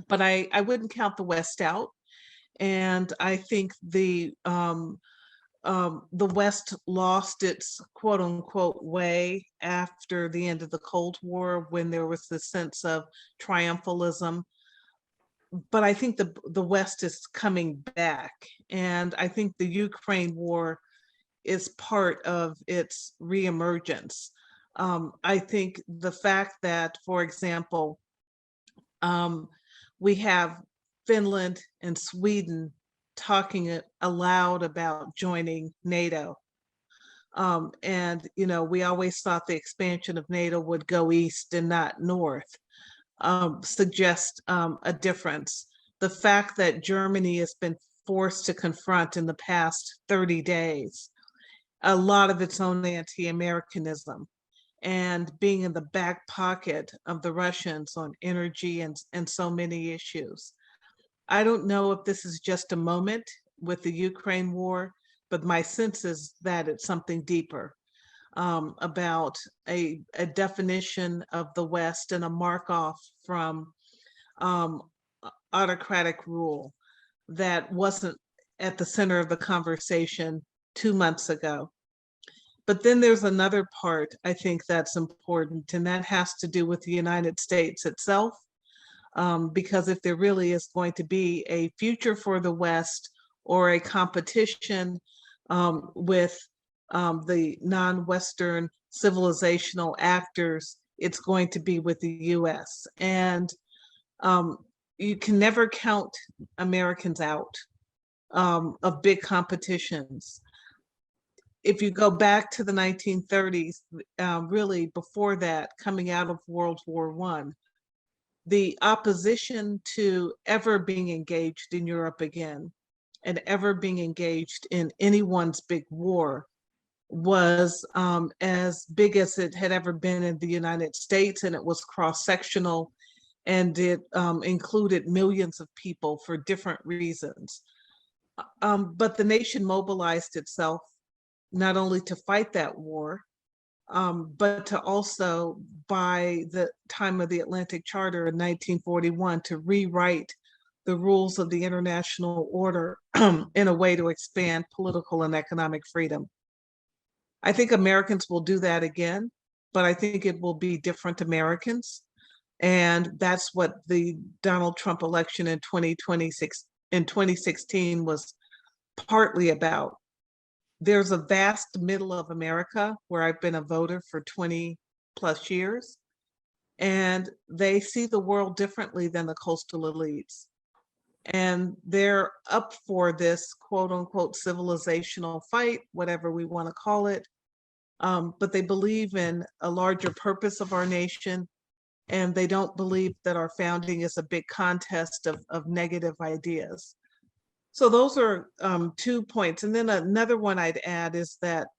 But I wouldn't count the West out. And I think the the West lost its quote unquote way after the end of the Cold War, when there was this sense of triumphalism. But I think the West is coming back. And I think the Ukraine war is part of its reemergence. I think the fact that, for example, we have Finland and Sweden talking aloud about joining NATO. And, you know, we always thought the expansion of NATO would go east and not north, suggest a difference. The fact that Germany has been forced to confront in the past 30 days a lot of its own anti-Americanism, and being in the back pocket of the Russians on energy and so many issues. I don't know if this is just a moment with the Ukraine war, but my sense is that it's something deeper, about a definition of the West and a mark off from autocratic rule that wasn't at the center of the conversation 2 months ago. But then there's another part I think that's important, and that has to do with the United States itself. Because if there really is going to be a future for the West, or a competition with the non-Western civilizational actors, it's going to be with the US. And you can never count Americans out of big competitions. If you go back to the 1930s, really before that, coming out of World War I, the opposition to ever being engaged in Europe again and ever being engaged in anyone's big war was as big as it had ever been in the United States, and it was cross-sectional, and it included millions of people for different reasons. But the nation mobilized itself not only to fight that war, but to also, by the time of the Atlantic Charter in 1941, to rewrite the rules of the international order in a way to expand political and economic freedom. I think Americans will do that again, but I think it will be different Americans. And that's what the Donald Trump election in 2016 was partly about. There's a vast middle of America where I've been a voter for 20 plus years, and they see the world differently than the coastal elites. And they're up for this quote unquote civilizational fight, whatever we want to call it. But they believe in a larger purpose of our nation, and they don't believe that our founding is a big contest of negative ideas. So those are 2 points. And then another one I'd add is that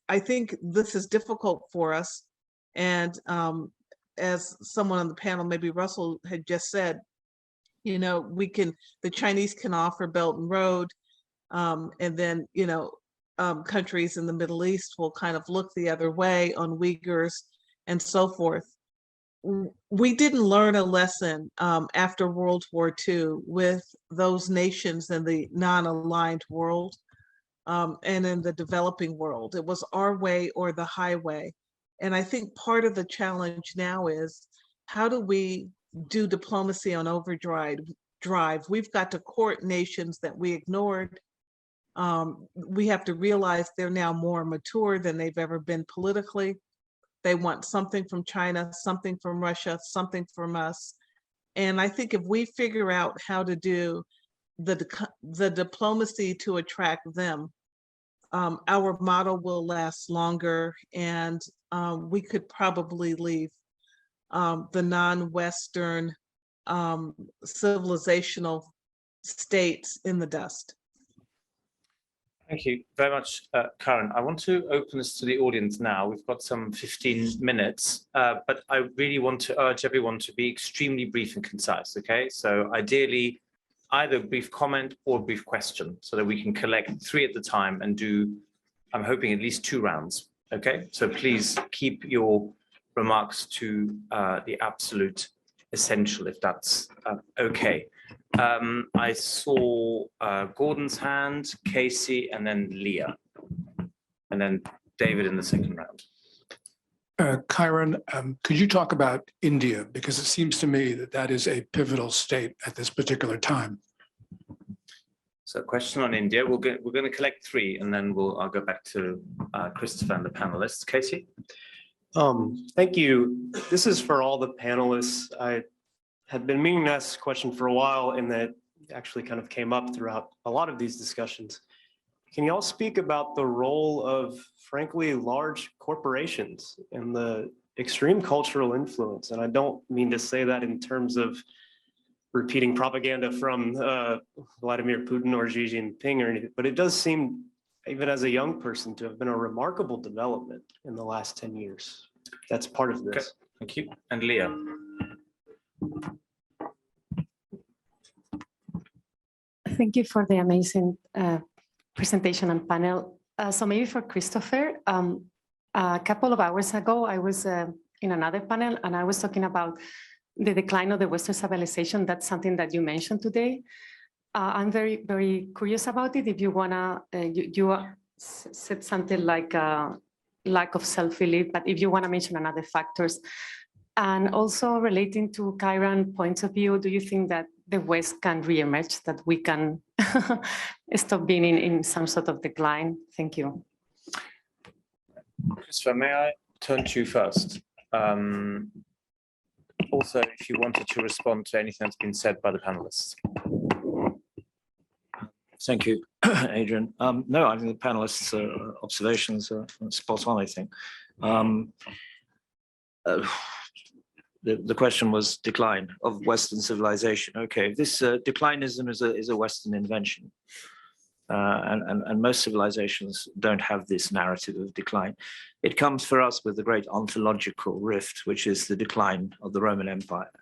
I think this is difficult for us. And as someone on the panel, maybe Russell had just said, you know, the Chinese can offer Belt and Road, and then, you know, countries in the Middle East will kind of look the other way on Uyghurs and so forth. We didn't learn a lesson after World War II with those nations in the non-aligned world and in the developing world. It was our way or the highway. And I think part of the challenge now is, how do we do diplomacy on overdrive? We've got to court nations that we ignored. We have to realize they're now more mature than they've ever been politically. They want something from China, something from Russia, something from us. And I think if we figure out how to do the diplomacy to attract them, our model will last longer, and we could probably leave the non-Western civilizational states in the dust. Thank you very much, Karen. I want to open this to the audience now. We've got some 15 minutes, but I really want to urge everyone to be extremely brief and concise, okay? So ideally, either a brief comment or a brief question, so that we can collect 3 at the time and do, I'm hoping, at least 2 rounds, okay? So please keep your remarks to the absolute essential, if that's okay. I saw Gordon's hand, Casey, and then Leah, and then David in the second round. Kiron, could you talk about India? Because it seems to me that that is a pivotal state at this particular time. So a question on India. We're going to collect three, and then I'll go back to Christopher and the panelists. Casey? Thank you. This is for all the panelists. I had been meaning to ask this question for a while, and that actually kind of came up throughout a lot of these discussions. Can you all speak about the role of, frankly, large corporations and the extreme cultural influence? And I don't mean to say that in terms of repeating propaganda from Vladimir Putin or Xi Jinping or anything, but it does seem, even as a young person, to have been a remarkable development in the last 10 years. That's part of this. Okay. Thank you. And Leah? Thank you for the amazing presentation and panel. So maybe for Christopher, a couple of hours ago, I was in another panel and I was talking about the decline of the Western civilization. That's something that you mentioned today. I'm very, very curious about it. If you wanna, you said something like lack of self-belief, but if you wanna mention another factors. And also relating to Kiron's point of view, do you think that the West can re-emerge, that we can stop being in some sort of decline? Thank you. Christopher, may I turn to you first? Also, if you wanted to respond to anything that's been said by the panelists. Thank you, Adrian. No, I think the panelists' observations are spot on, I think. The question was decline of Western civilization. Okay, this declinism is a Western invention. And most civilizations don't have this narrative of decline. It comes for us with the great ontological rift, which is the decline of the Roman Empire.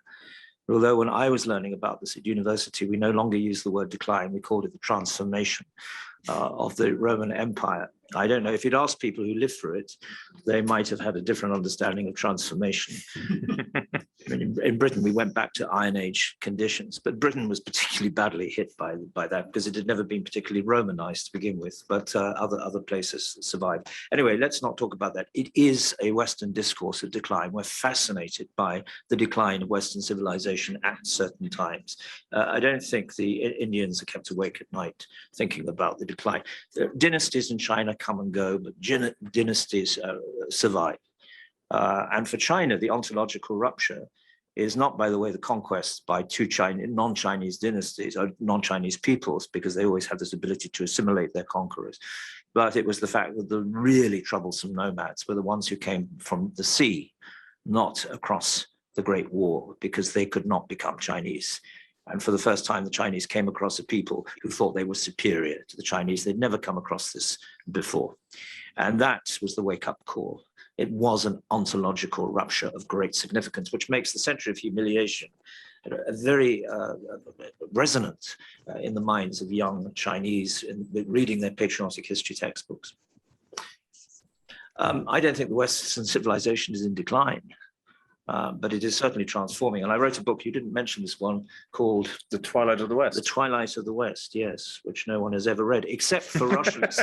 Although when I was learning about this at university, we no longer use the word decline, we called it the transformation of the Roman Empire. I don't know, if you'd asked people who lived through it, they might have had a different understanding of transformation. I mean, in Britain, we went back to Iron Age conditions, but Britain was particularly badly hit by that because it had never been particularly Romanized to begin with, but other places survived. Anyway, let's not talk about that. It is a Western discourse of decline. We're fascinated by the decline of Western civilization at certain times. I don't think the Indians are kept awake at night thinking about the decline. Dynasties in China come and go, but dynasties survive. And for China, the ontological rupture is not, by the way, the conquest by two non-Chinese dynasties or non-Chinese peoples, because they always have this ability to assimilate their conquerors. But it was the fact that the really troublesome nomads were the ones who came from the sea, not across the Great War, because they could not become Chinese. And for the first time, the Chinese came across a people who thought they were superior to the Chinese. They'd never come across this before. And that was the wake-up call. It was an ontological rupture of great significance, which makes the century of humiliation a very resonant in the minds of young Chinese in reading their patriotic history textbooks. I don't think the Western civilization is in decline. But it is certainly transforming. And I wrote a book, you didn't mention this one, called The Twilight of the West. The Twilight of the West, yes, which no one has ever read, except for Russians,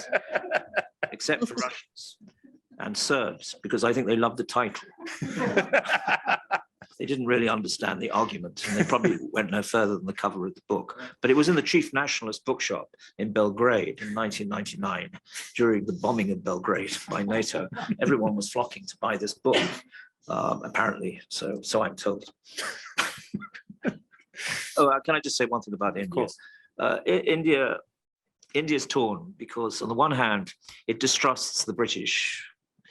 except for Russians and Serbs, because I think they loved the title. They didn't really understand the argument, and they probably went no further than the cover of the book. But it was in the chief nationalist bookshop in Belgrade in 1999, during the bombing of Belgrade by NATO. Everyone was flocking to buy this book. Apparently, so I'm told. Can I just say one thing about India? Of course. India's torn because on the one hand, it distrusts the British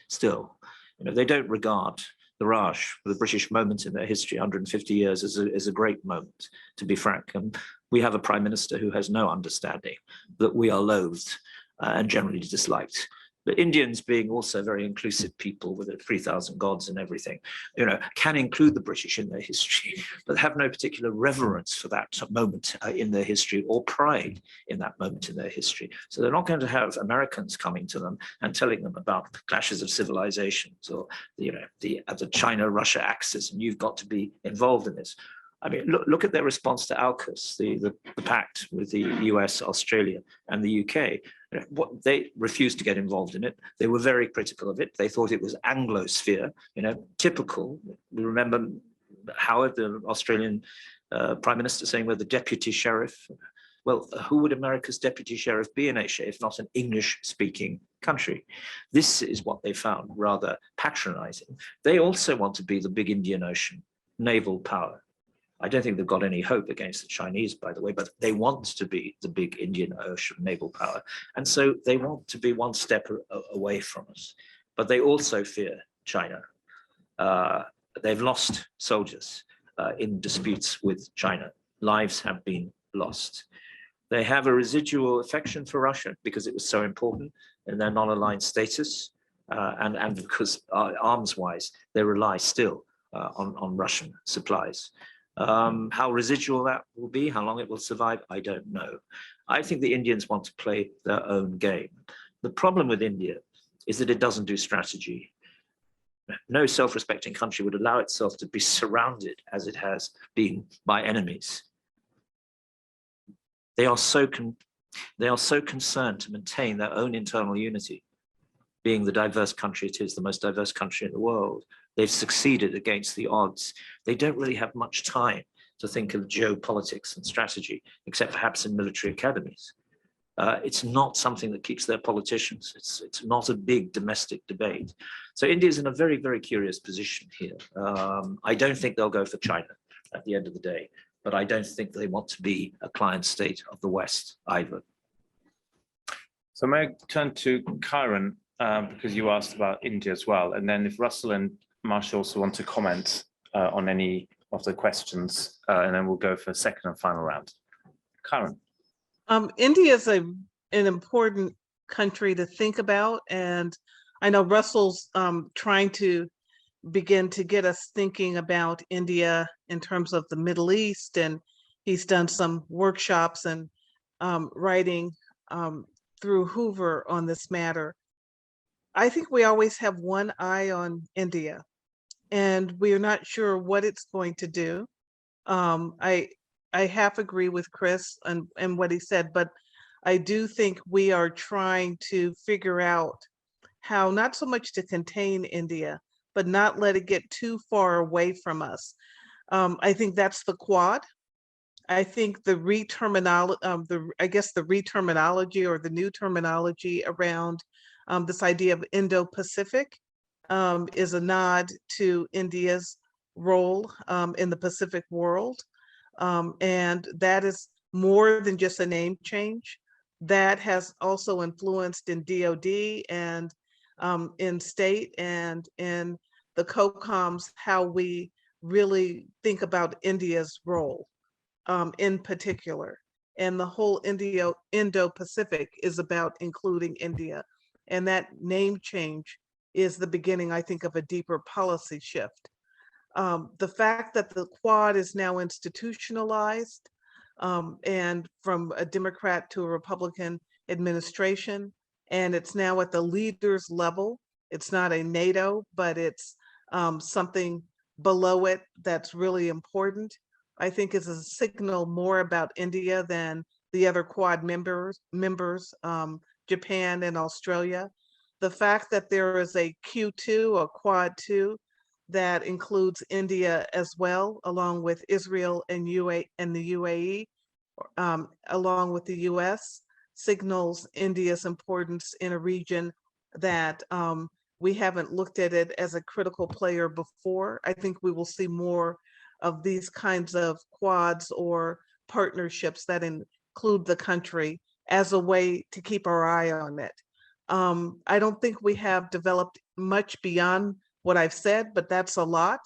still. You know, they don't regard the Raj, the British moment in their history, 150 years, as a great moment, to be frank. And we have a prime minister who has no understanding that we are loathed and generally disliked. But Indians, being also very inclusive people with 3,000 gods and everything, you know, can include the British in their history, but have no particular reverence for that moment in their history or pride in that moment in their history. So they're not going to have Americans coming to them and telling them about clashes of civilizations or, you know, the China-Russia axis, and you've got to be involved in this. I mean, look at their response to AUKUS, the pact with the US, Australia, and the UK. What they refused to get involved in it. They were very critical of it. They thought it was Anglosphere, typical. We remember Howard, the Australian Prime Minister, saying we're the deputy sheriff. Well, who would America's deputy sheriff be in Asia if not an English-speaking country? This is what they found rather patronizing. They also want to be the big Indian Ocean naval power. I don't think they've got any hope against the Chinese, by the way, but they want to be the big Indian Ocean naval power. And so they want to be one step away from us, but they also fear China. They've lost soldiers in disputes with China. Lives have been lost. They have a residual affection for Russia because it was so important in their non-aligned status, and because arms-wise, they rely still on Russian supplies. How residual that will be, how long it will survive, I don't know. I think the Indians want to play their own game. The problem with India is that it doesn't do strategy. No self-respecting country would allow itself to be surrounded, as it has been, by enemies. They are so concerned to maintain their own internal unity, being the diverse country it is, the most diverse country in the world. They've succeeded against the odds. They don't really have much time to think of geopolitics and strategy, except perhaps in military academies. It's not something that keeps their politicians. It's not a big domestic debate. So India's in a very, very curious position here. I don't think they'll go for China at the end of the day, but I don't think they want to be a client state of the West either. So may I turn to Kiron, because you asked about India as well, and then if Russell and Marcia also want to comment on any of the questions, and then we'll go for a second and final round. Kiron. India is an important country to think about, and I know Russell's trying to begin to get us thinking about India in terms of the Middle East, and he's done some workshops and writing through Hoover on this matter. I think we always have one eye on India, and we are not sure what it's going to do. I half agree with Chris and what he said, but I do think we are trying to figure out how not so much to contain India, but not let it get too far away from us. I think that's the Quad. I think the re-terminology or the new terminology around this idea of Indo-Pacific is a nod to India's role in the Pacific world. And that is more than just a name change. That has also influenced in DOD and in state and in the COCOMs, how we really think about India's role in particular. And the whole Indo-Pacific is about including India. And that name change is the beginning, I think, of a deeper policy shift. The fact that the Quad is now institutionalized and from a Democrat to a Republican administration, and it's now at the leaders level. It's not a NATO, but it's something below it that's really important. I think is a signal more about India than the other Quad members, Japan and Australia. The fact that there is a Q2, a Quad 2, that includes India as well, along with Israel and the UAE, along with the US, signals India's importance in a region that we haven't looked at it as a critical player before. I think we will see more of these kinds of quads or partnerships that include the country as a way to keep our eye on it. I don't think we have developed much beyond what I've said, but that's a lot.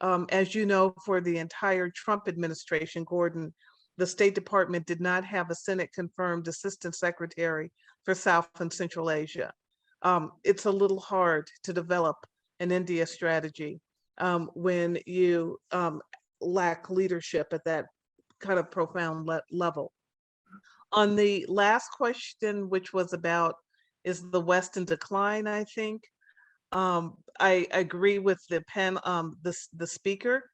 As you know, for the entire Trump administration, Gordon, the State Department did not have a Senate-confirmed Assistant Secretary for South and Central Asia. It's a little hard to develop an India strategy when you lack leadership at that kind of profound level. On the last question, which was about, is the West in decline, I think. I agree with the speaker.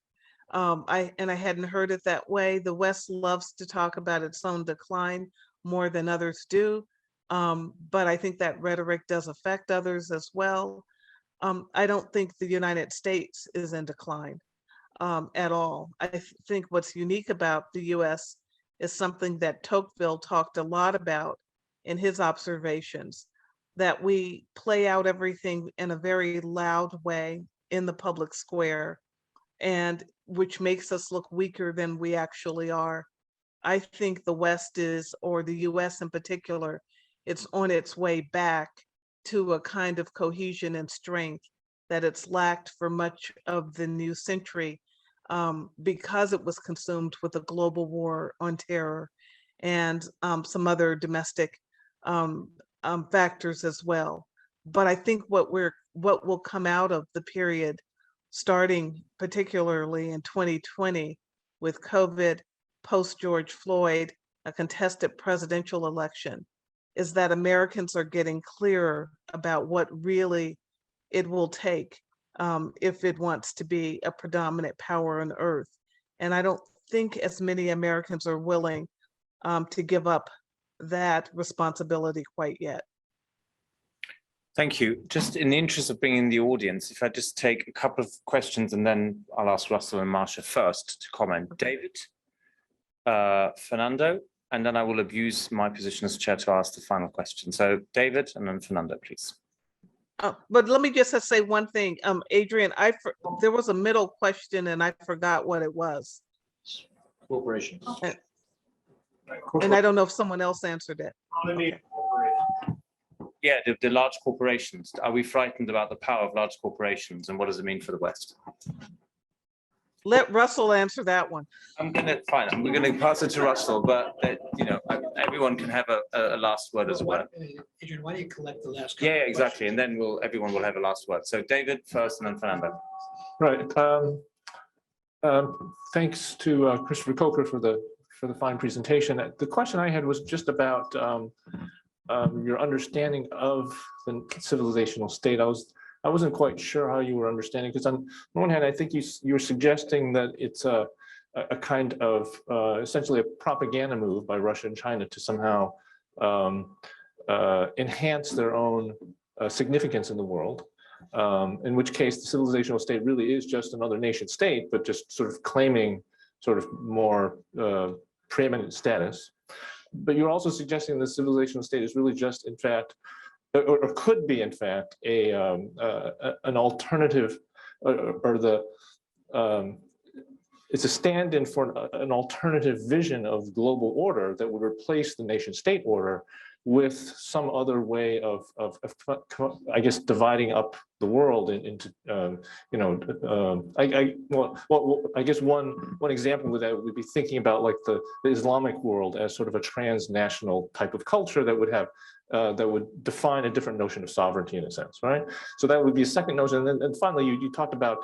I hadn't heard it that way. The West loves to talk about its own decline more than others do. But I think that rhetoric does affect others as well. I don't think the United States is in decline at all. I think what's unique about the US is something that Tocqueville talked a lot about in his observations, that we play out everything in a very loud way in the public square, and which makes us look weaker than we actually are. I think the West is, or the US in particular, it's on its way back to a kind of cohesion and strength that it's lacked for much of the new century, because it was consumed with a global war on terror and some other domestic factors as well. But I think what will come out of the period, starting particularly in 2020 with COVID, post George Floyd, a contested presidential election, is that Americans are getting clearer about what really it will take if it wants to be a predominant power on earth. And I don't think as many Americans are willing to give up that responsibility quite yet. Thank you. Just in the interest of bringing the audience, if I just take a couple of questions and then I'll ask Russell and Marcia first to comment. David, Fernando, and then I will abuse my position as chair to ask the final question. So David and then Fernando, please. But let me just say one thing. Adrian, there was a middle question and I forgot what it was. Corporations. And I don't know if someone else answered it. Okay. Yeah, the large corporations. Are we frightened about the power of large corporations and what does it mean for the West? Let Russell answer that one. We're going to pass it to Russell, but you know, everyone can have a last word as well. Adrian, why don't you collect the last? Yeah, exactly, and then everyone will have a last word. So David first, and then Fernando. Right. Thanks to Christopher Coker for the fine presentation. The question I had was just about your understanding of the civilizational state. I wasn't quite sure how you were understanding, because on one hand, I think you're suggesting that it's a kind of essentially a propaganda move by Russia and China to somehow enhance their own significance in the world, in which case the civilizational state really is just another nation state, but just sort of claiming sort of more preeminent status. But you're also suggesting the civilizational state is really just, in fact, or could be, in fact, an alternative, it's a stand-in for an alternative vision of global order that would replace the nation-state order with some other way of I guess, dividing up the world into, you know, I guess one example with that would be thinking about like the Islamic world as sort of a transnational type of culture that would have that would define a different notion of sovereignty in a sense, right? So that would be a second notion. And finally, you talked about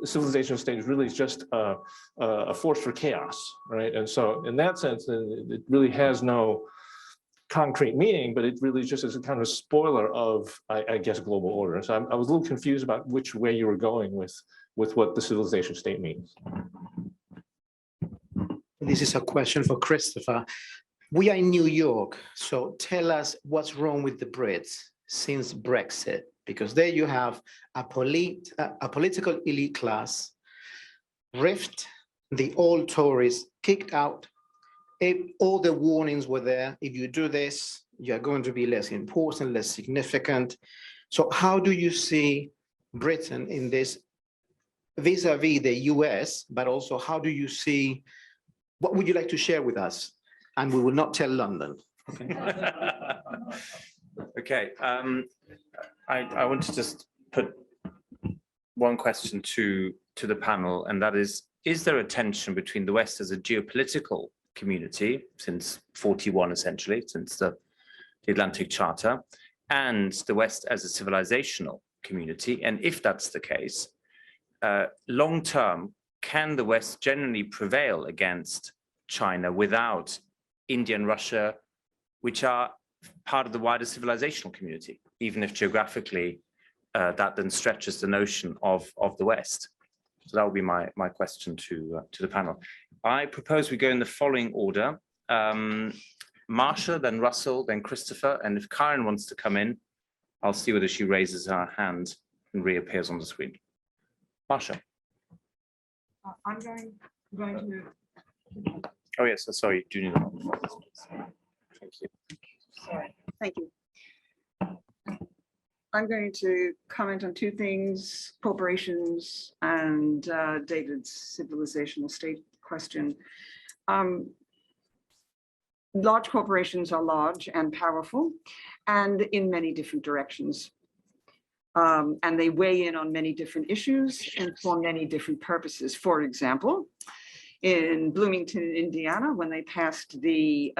the civilizational state is really just a force for chaos, right? And so in that sense, it really has no concrete meaning, but it really just is a kind of spoiler of, I guess, global order. So I was a little confused about which way you were going with what the civilization state means. This is a question for Christopher. We are in New York, so tell us what's wrong with the Brits since Brexit, because there you have a political elite class, rift, the old Tories kicked out. All the warnings were there. If you do this, you're going to be less important, less significant. So how do you see Britain in this vis-a-vis the US, but also how do you see, what would you like to share with us? And we will not tell London. Okay. Okay. I want to just put one question to the panel, and that is there a tension between the West as a geopolitical community since 41, essentially, since the Atlantic Charter, and the West as a civilizational community? And if that's the case, long term, can the West generally prevail against China without India and Russia, which are part of the wider civilizational community, even if geographically that then stretches the notion of the West? So that would be my question to the panel. I propose we go in the following order. Marcia, then Russell, then Christopher, and if Karen wants to come in, I'll see whether she raises her hand and reappears on the screen. Marcia. I'm going to. Oh yes, sorry, do you need a microphone? Thank you. Sorry, thank you. I'm going to comment on two things, corporations and David's civilizational state question. Large corporations are large and powerful and in many different directions. And they weigh in on many different issues and for many different purposes. For example, in Bloomington, Indiana, when they passed the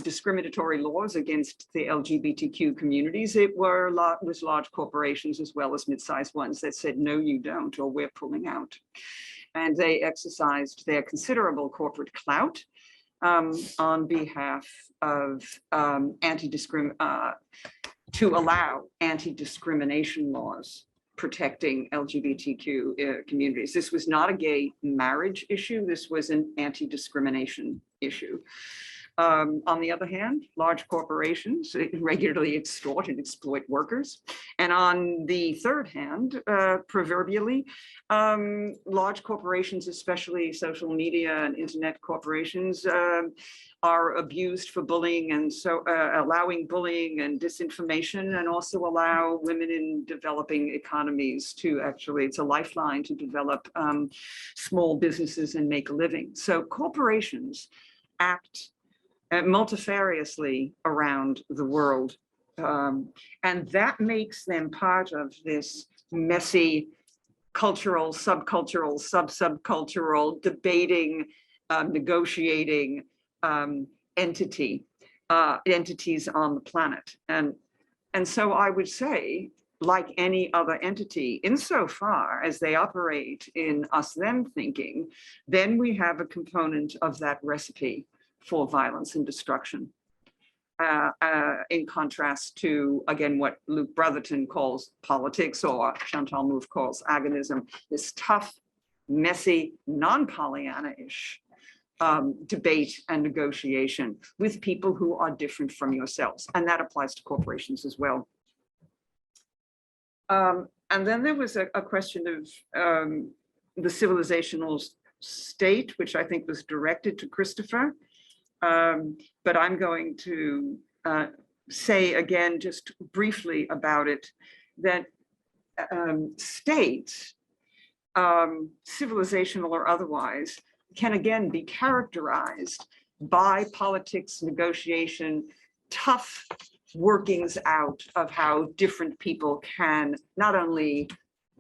discriminatory laws against the LGBTQ communities, it was large corporations as well as mid-sized ones that said, no, you don't, or we're pulling out. And they exercised their considerable corporate clout on behalf of to allow anti-discrimination laws protecting LGBTQ communities. This was not a gay marriage issue. This was an anti-discrimination issue. On the other hand, large corporations regularly extort and exploit workers. And on the third hand, proverbially, large corporations, especially social media and internet corporations, are abused for bullying, and so allowing bullying and disinformation, and also allow women in developing economies to actually, it's a lifeline to develop small businesses and make a living. So corporations act multifariously around the world. And that makes them part of this messy cultural, subcultural, subcultural, debating, negotiating entities on the planet. And so I would say, like any other entity, insofar as they operate in us-them thinking, then we have a component of that recipe for violence and destruction, in contrast to, again, what Luke Brotherton calls politics, or Chantal Mouffe calls agonism, this tough, messy, non-Pollyanna-ish debate and negotiation with people who are different from yourselves. And that applies to corporations as well. And then there was a question of the civilizational state, which I think was directed to Christopher. But I'm going to say again, just briefly about it, that states, civilizational or otherwise, can again be characterized by politics, negotiation, tough workings out of how different people can not only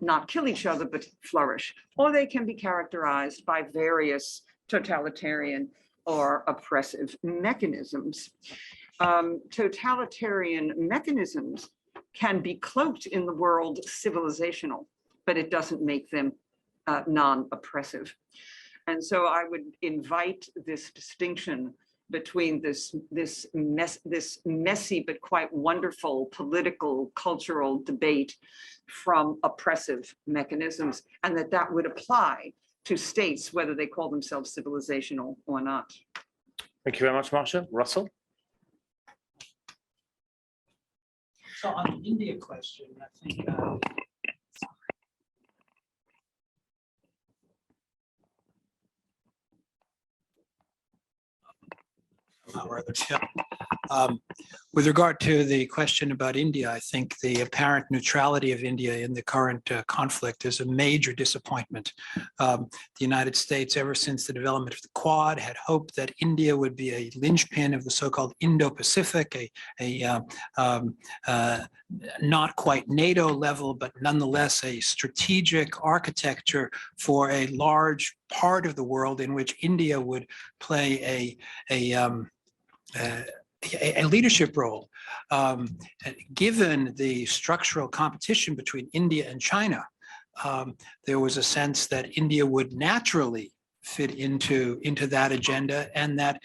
not kill each other, but flourish. Or they can be characterized by various totalitarian or oppressive mechanisms. Totalitarian mechanisms can be cloaked in the world civilizational, but it doesn't make them non-oppressive. And so I would invite this distinction between this messy but quite wonderful political, cultural debate from oppressive mechanisms, and that would apply to states, whether they call themselves civilizational or not. Thank you very much, Marcia. Russell? So on the India question, I think with regard to the question about India, I think the apparent neutrality of India in the current conflict is a major disappointment. The United States, ever since the development of the Quad, had hoped that India would be a linchpin of the so-called Indo-Pacific, not quite NATO level, but nonetheless a strategic architecture for a large part of the world in which India would play a leadership role. Given the structural competition between India and China, there was a sense that India would naturally fit into that agenda, and that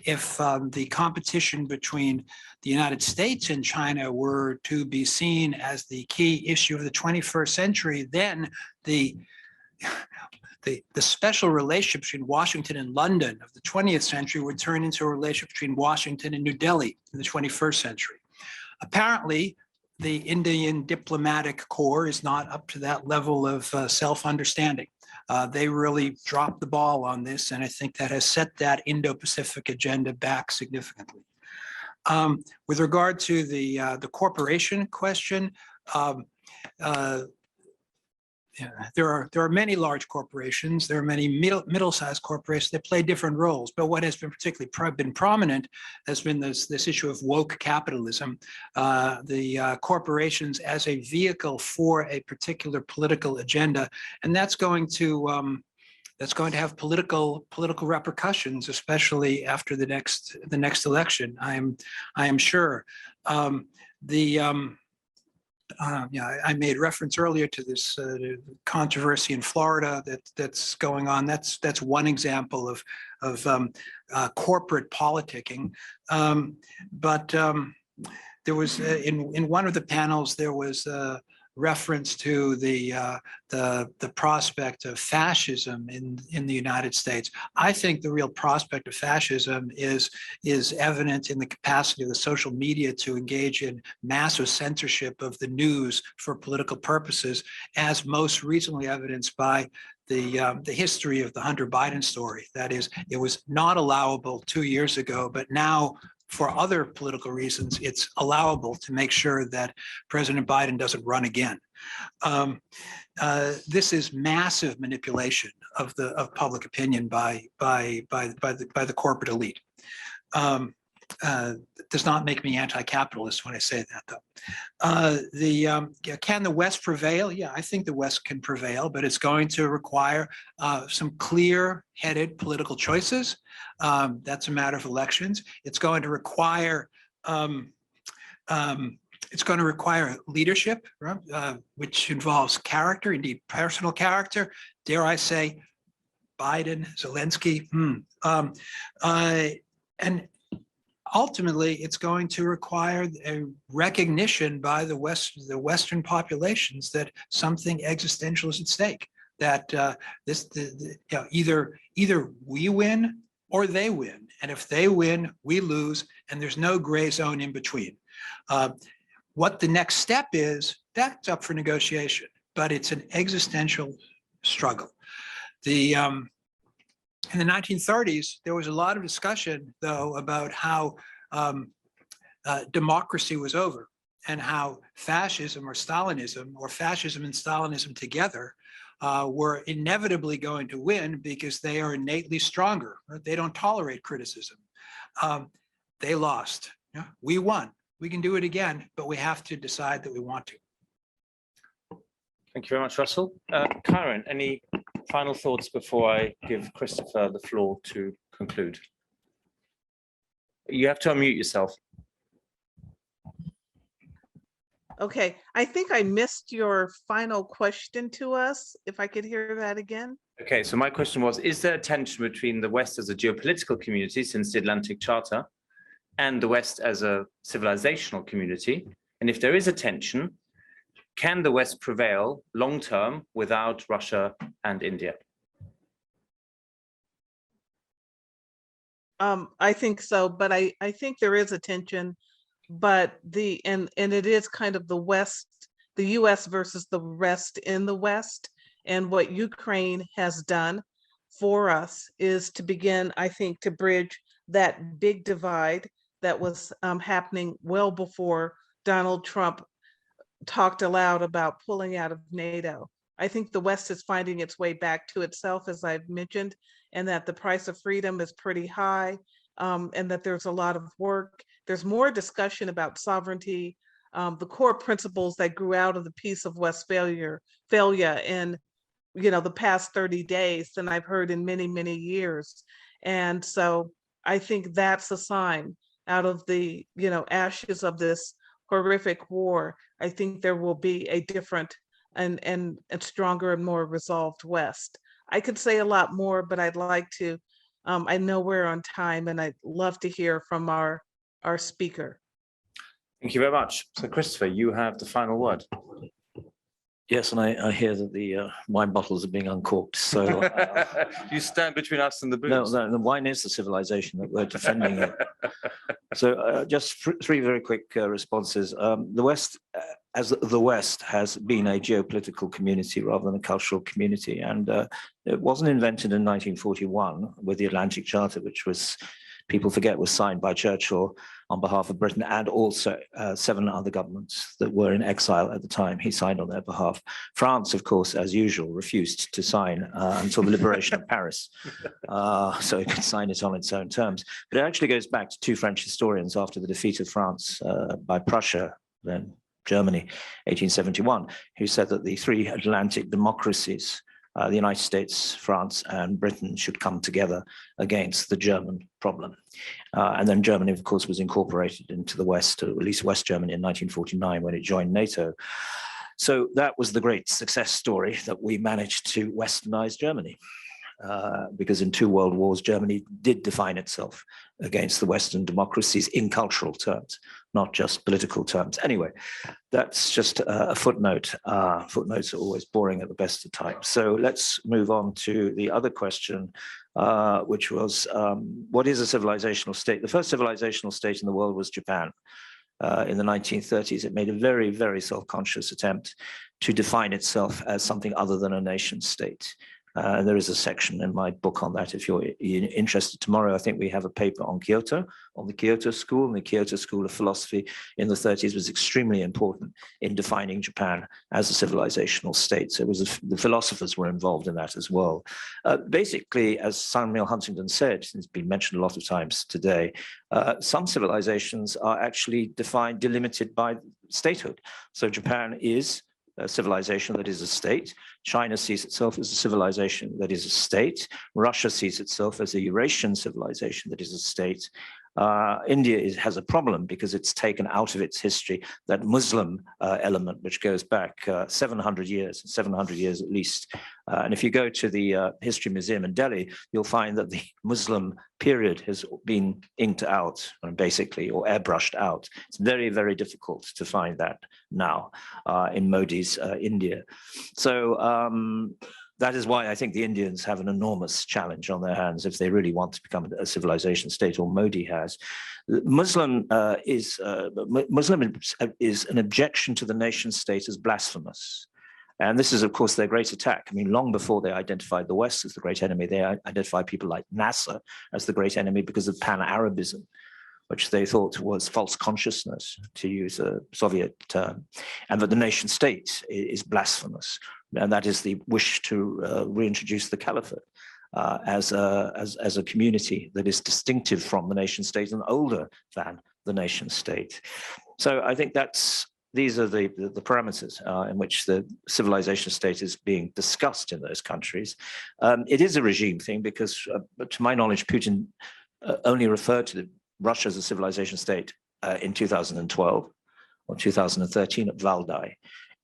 if the competition between the United States and China were to be seen as the key issue of the 21st century, then the the special relationship between Washington and London of the 20th century would turn into a relationship between Washington and New Delhi in the 21st century. Apparently, the Indian diplomatic corps is not up to that level of self-understanding. They really dropped the ball on this, and I think that has set that Indo-Pacific agenda back significantly. With regard to the corporation question, there are many large corporations. There are many middle-sized corporations that play different roles. But what has been particularly been prominent has been this issue of woke capitalism, the corporations as a vehicle for a particular political agenda, and that's going to have political repercussions, especially after the next election. I am sure. I made reference earlier to this controversy in Florida that's going on. That's one example of corporate politicking. But there was in one of the panels there was reference to the prospect of fascism in the United States. I think the real prospect of fascism is evident in the capacity of the social media to engage in massive censorship of the news for political purposes, as most recently evidenced by the history of the Hunter Biden story. That is, it was not allowable 2 years ago, but now, for other political reasons, it's allowable to make sure that President Biden doesn't run again. This is massive manipulation of public opinion by the corporate elite. It does not make me anti-capitalist when I say that, though. Can the West prevail? Yeah, I think the West can prevail, but it's going to require some clear-headed political choices. That's a matter of elections. It's going to require leadership, right? Which involves character, indeed personal character. Dare I say, Biden, Zelensky, and ultimately, it's going to require a recognition by the Western populations that something existential is at stake. That either we win or they win, and if they win, we lose, and there's no gray zone in between. What the next step is, that's up for negotiation, but it's an existential struggle. In the 1930s, there was a lot of discussion, though, about how democracy was over and how fascism or Stalinism, or fascism and Stalinism together, were inevitably going to win because they are innately stronger. Right? They don't tolerate criticism. They lost. Yeah? We won. We can do it again, but we have to decide that we want to. Thank you very much, Russell. Kiron, any final thoughts before I give Christopher the floor to conclude? You have to unmute yourself. Okay, I think I missed your final question to us, if I could hear that again. Okay, so my question was, is there a tension between the West as a geopolitical community since the Atlantic Charter and the West as a civilizational community? And if there is a tension, can the West prevail long-term without Russia and India? I think so, but I think there is a tension, but and it is kind of the West, the US versus the rest in the West. And what Ukraine has done for us is to begin, I think, to bridge that big divide that was happening well before Donald Trump talked aloud about pulling out of NATO. I think the West is finding its way back to itself, as I've mentioned, and that the price of freedom is pretty high, and that there's a lot of work. There's more discussion about sovereignty, the core principles that grew out of the Peace of Westphalia in the past 30 days than I've heard in many, many years. And so I think that's a sign out of the ashes of this horrific war. I think there will be a different and stronger and more resolved West. I could say a lot more, but I'd like to, I know we're on time, and I'd love to hear from our speaker. Thank you very much. So Christopher, you have the final word. Yes, and I hear that the wine bottles are being uncorked. So You stand between us and the no, booze. the wine is the civilization that we're defending here. So just three very quick responses. The West, as the West, has been a geopolitical community rather than a cultural community, and it wasn't invented in 1941 with the Atlantic Charter, which was, people forget, was signed by Churchill on behalf of Britain and also 7 other governments that were in exile at the time. He signed on their behalf. France, of course, as usual, refused to sign until the liberation of Paris. So it could sign it on its own terms. But it actually goes back to 2 French historians after the defeat of France by Prussia, then Germany, 1871, who said that the 3 Atlantic democracies, the United States, France, and Britain, should come together against the German problem. And then Germany, of course, was incorporated into the West, or at least West Germany, in 1949 when it joined NATO. So that was the great success story, that we managed to westernize Germany. Because in 2 world wars, Germany did define itself against the Western democracies in cultural terms, not just political terms. Anyway, that's just a footnote. Footnotes are always boring at the best of times. So let's move on to the other question, which was, what is a civilizational state? The first civilizational state in the world was Japan. In the 1930s, it made a very, very self-conscious attempt to define itself as something other than a nation state. There is a section in my book on that if you're interested. Tomorrow, I think we have a paper on Kyoto, on the Kyoto School, and the Kyoto School of Philosophy in the 30s was extremely important in defining Japan as a civilizational state. So it was the philosophers were involved in that as well. Basically, as Samuel Huntington said, it's been mentioned a lot of times today, some civilizations are actually delimited by statehood. So Japan is a civilization that is a state. China sees itself as a civilization that is a state. Russia sees itself as a Eurasian civilization that is a state. India has a problem because it's taken out of its history that Muslim element, which goes back 700 years at least. And if you go to the History Museum in Delhi, you'll find that the Muslim period has been inked out, basically, or airbrushed out. It's very, very difficult to find that now in Modi's India. So that is why I think the Indians have an enormous challenge on their hands if they really want to become a civilization state, or Modi has. Muslim is an objection to the nation state as blasphemous. And this is, of course, their great attack. I mean, long before they identified the West as the great enemy, they identified people like Nasser as the great enemy because of Pan-Arabism, which they thought was false consciousness, to use a Soviet term, and that the nation state is blasphemous. And that is the wish to reintroduce the caliphate as a community that is distinctive from the nation state and older than the nation state. So I think these are the parameters in which the civilization state is being discussed in those countries. It is a regime thing because, to my knowledge, Putin only referred to Russia as a civilization state in 2012 or 2013 at Valdai.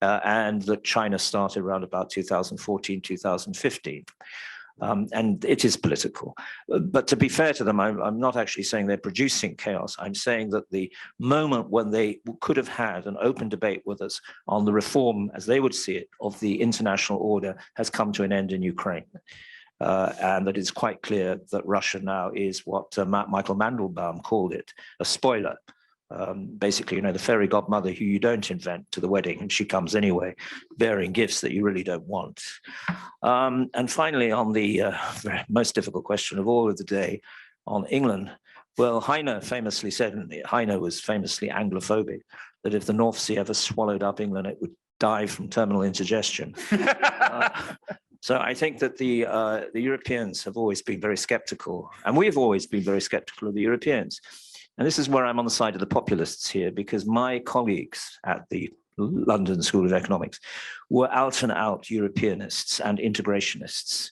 And that China started around about 2014, 2015. And it is political. But to be fair to them, I'm not actually saying they're producing chaos. I'm saying that the moment when they could have had an open debate with us on the reform, as they would see it, of the international order has come to an end in Ukraine. And that it's quite clear that Russia now is what Michael Mandelbaum called it, a spoiler. Basically, you know, the fairy godmother who you don't invent to the wedding, and she comes anyway, bearing gifts that you really don't want. And finally, on the most difficult question of all of the day, on England, well, Heine famously said, and Heine was famously Anglophobic, that if the North Sea ever swallowed up England, it would die from terminal indigestion. So I think that the Europeans have always been very skeptical, and we've always been very skeptical of the Europeans. And this is where I'm on the side of the populists here, because my colleagues at the London School of Economics were out and out Europeanists and integrationists,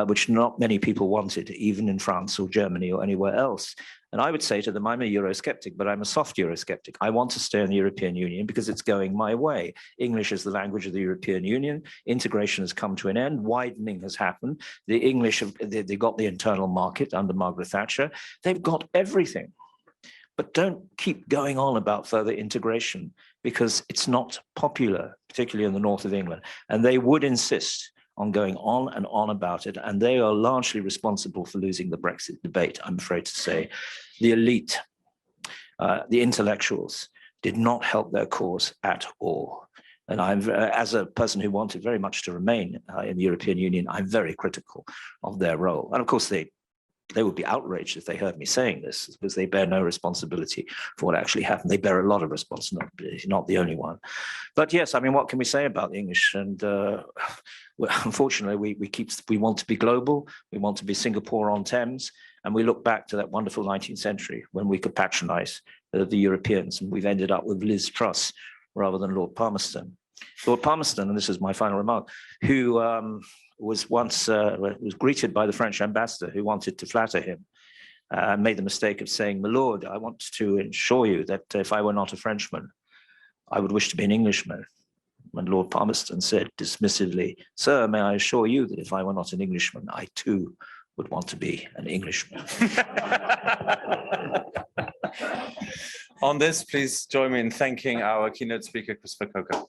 which not many people wanted, even in France or Germany or anywhere else. And I would say to them, I'm a Eurosceptic, but I'm a soft Eurosceptic. I want to stay in the European Union because it's going my way. English is the language of the European Union. Integration has come to an end. Widening has happened. The English, they got the internal market under Margaret Thatcher. They've got everything. But don't keep going on about further integration because it's not popular, particularly in the north of England, and they would insist on going on and on about it. And they are largely responsible for losing the Brexit debate, I'm afraid to say. The elite, the intellectuals, did not help their cause at all. And I'm, as a person who wanted very much to remain in the European Union, I'm very critical of their role. And of course, they would be outraged if they heard me saying this, because they bear no responsibility for what actually happened. They bear a lot of responsibility, not the only one. But yes, I mean, what can we say about the English? And unfortunately, we want to be global. We want to be Singapore-on-Thames. And we look back to that wonderful 19th century when we could patronize the Europeans. And we've ended up with Liz Truss rather than Lord Palmerston. Lord Palmerston, and this is my final remark, who was once was greeted by the French ambassador who wanted to flatter him, made the mistake of saying, "My lord, I want to assure you that if I were not a Frenchman, I would wish to be an Englishman." And Lord Palmerston said dismissively, "Sir, may I assure you that if I were not an Englishman, I too would want to be an Englishman." On this, please join me in thanking our keynote speaker, Christopher Coker.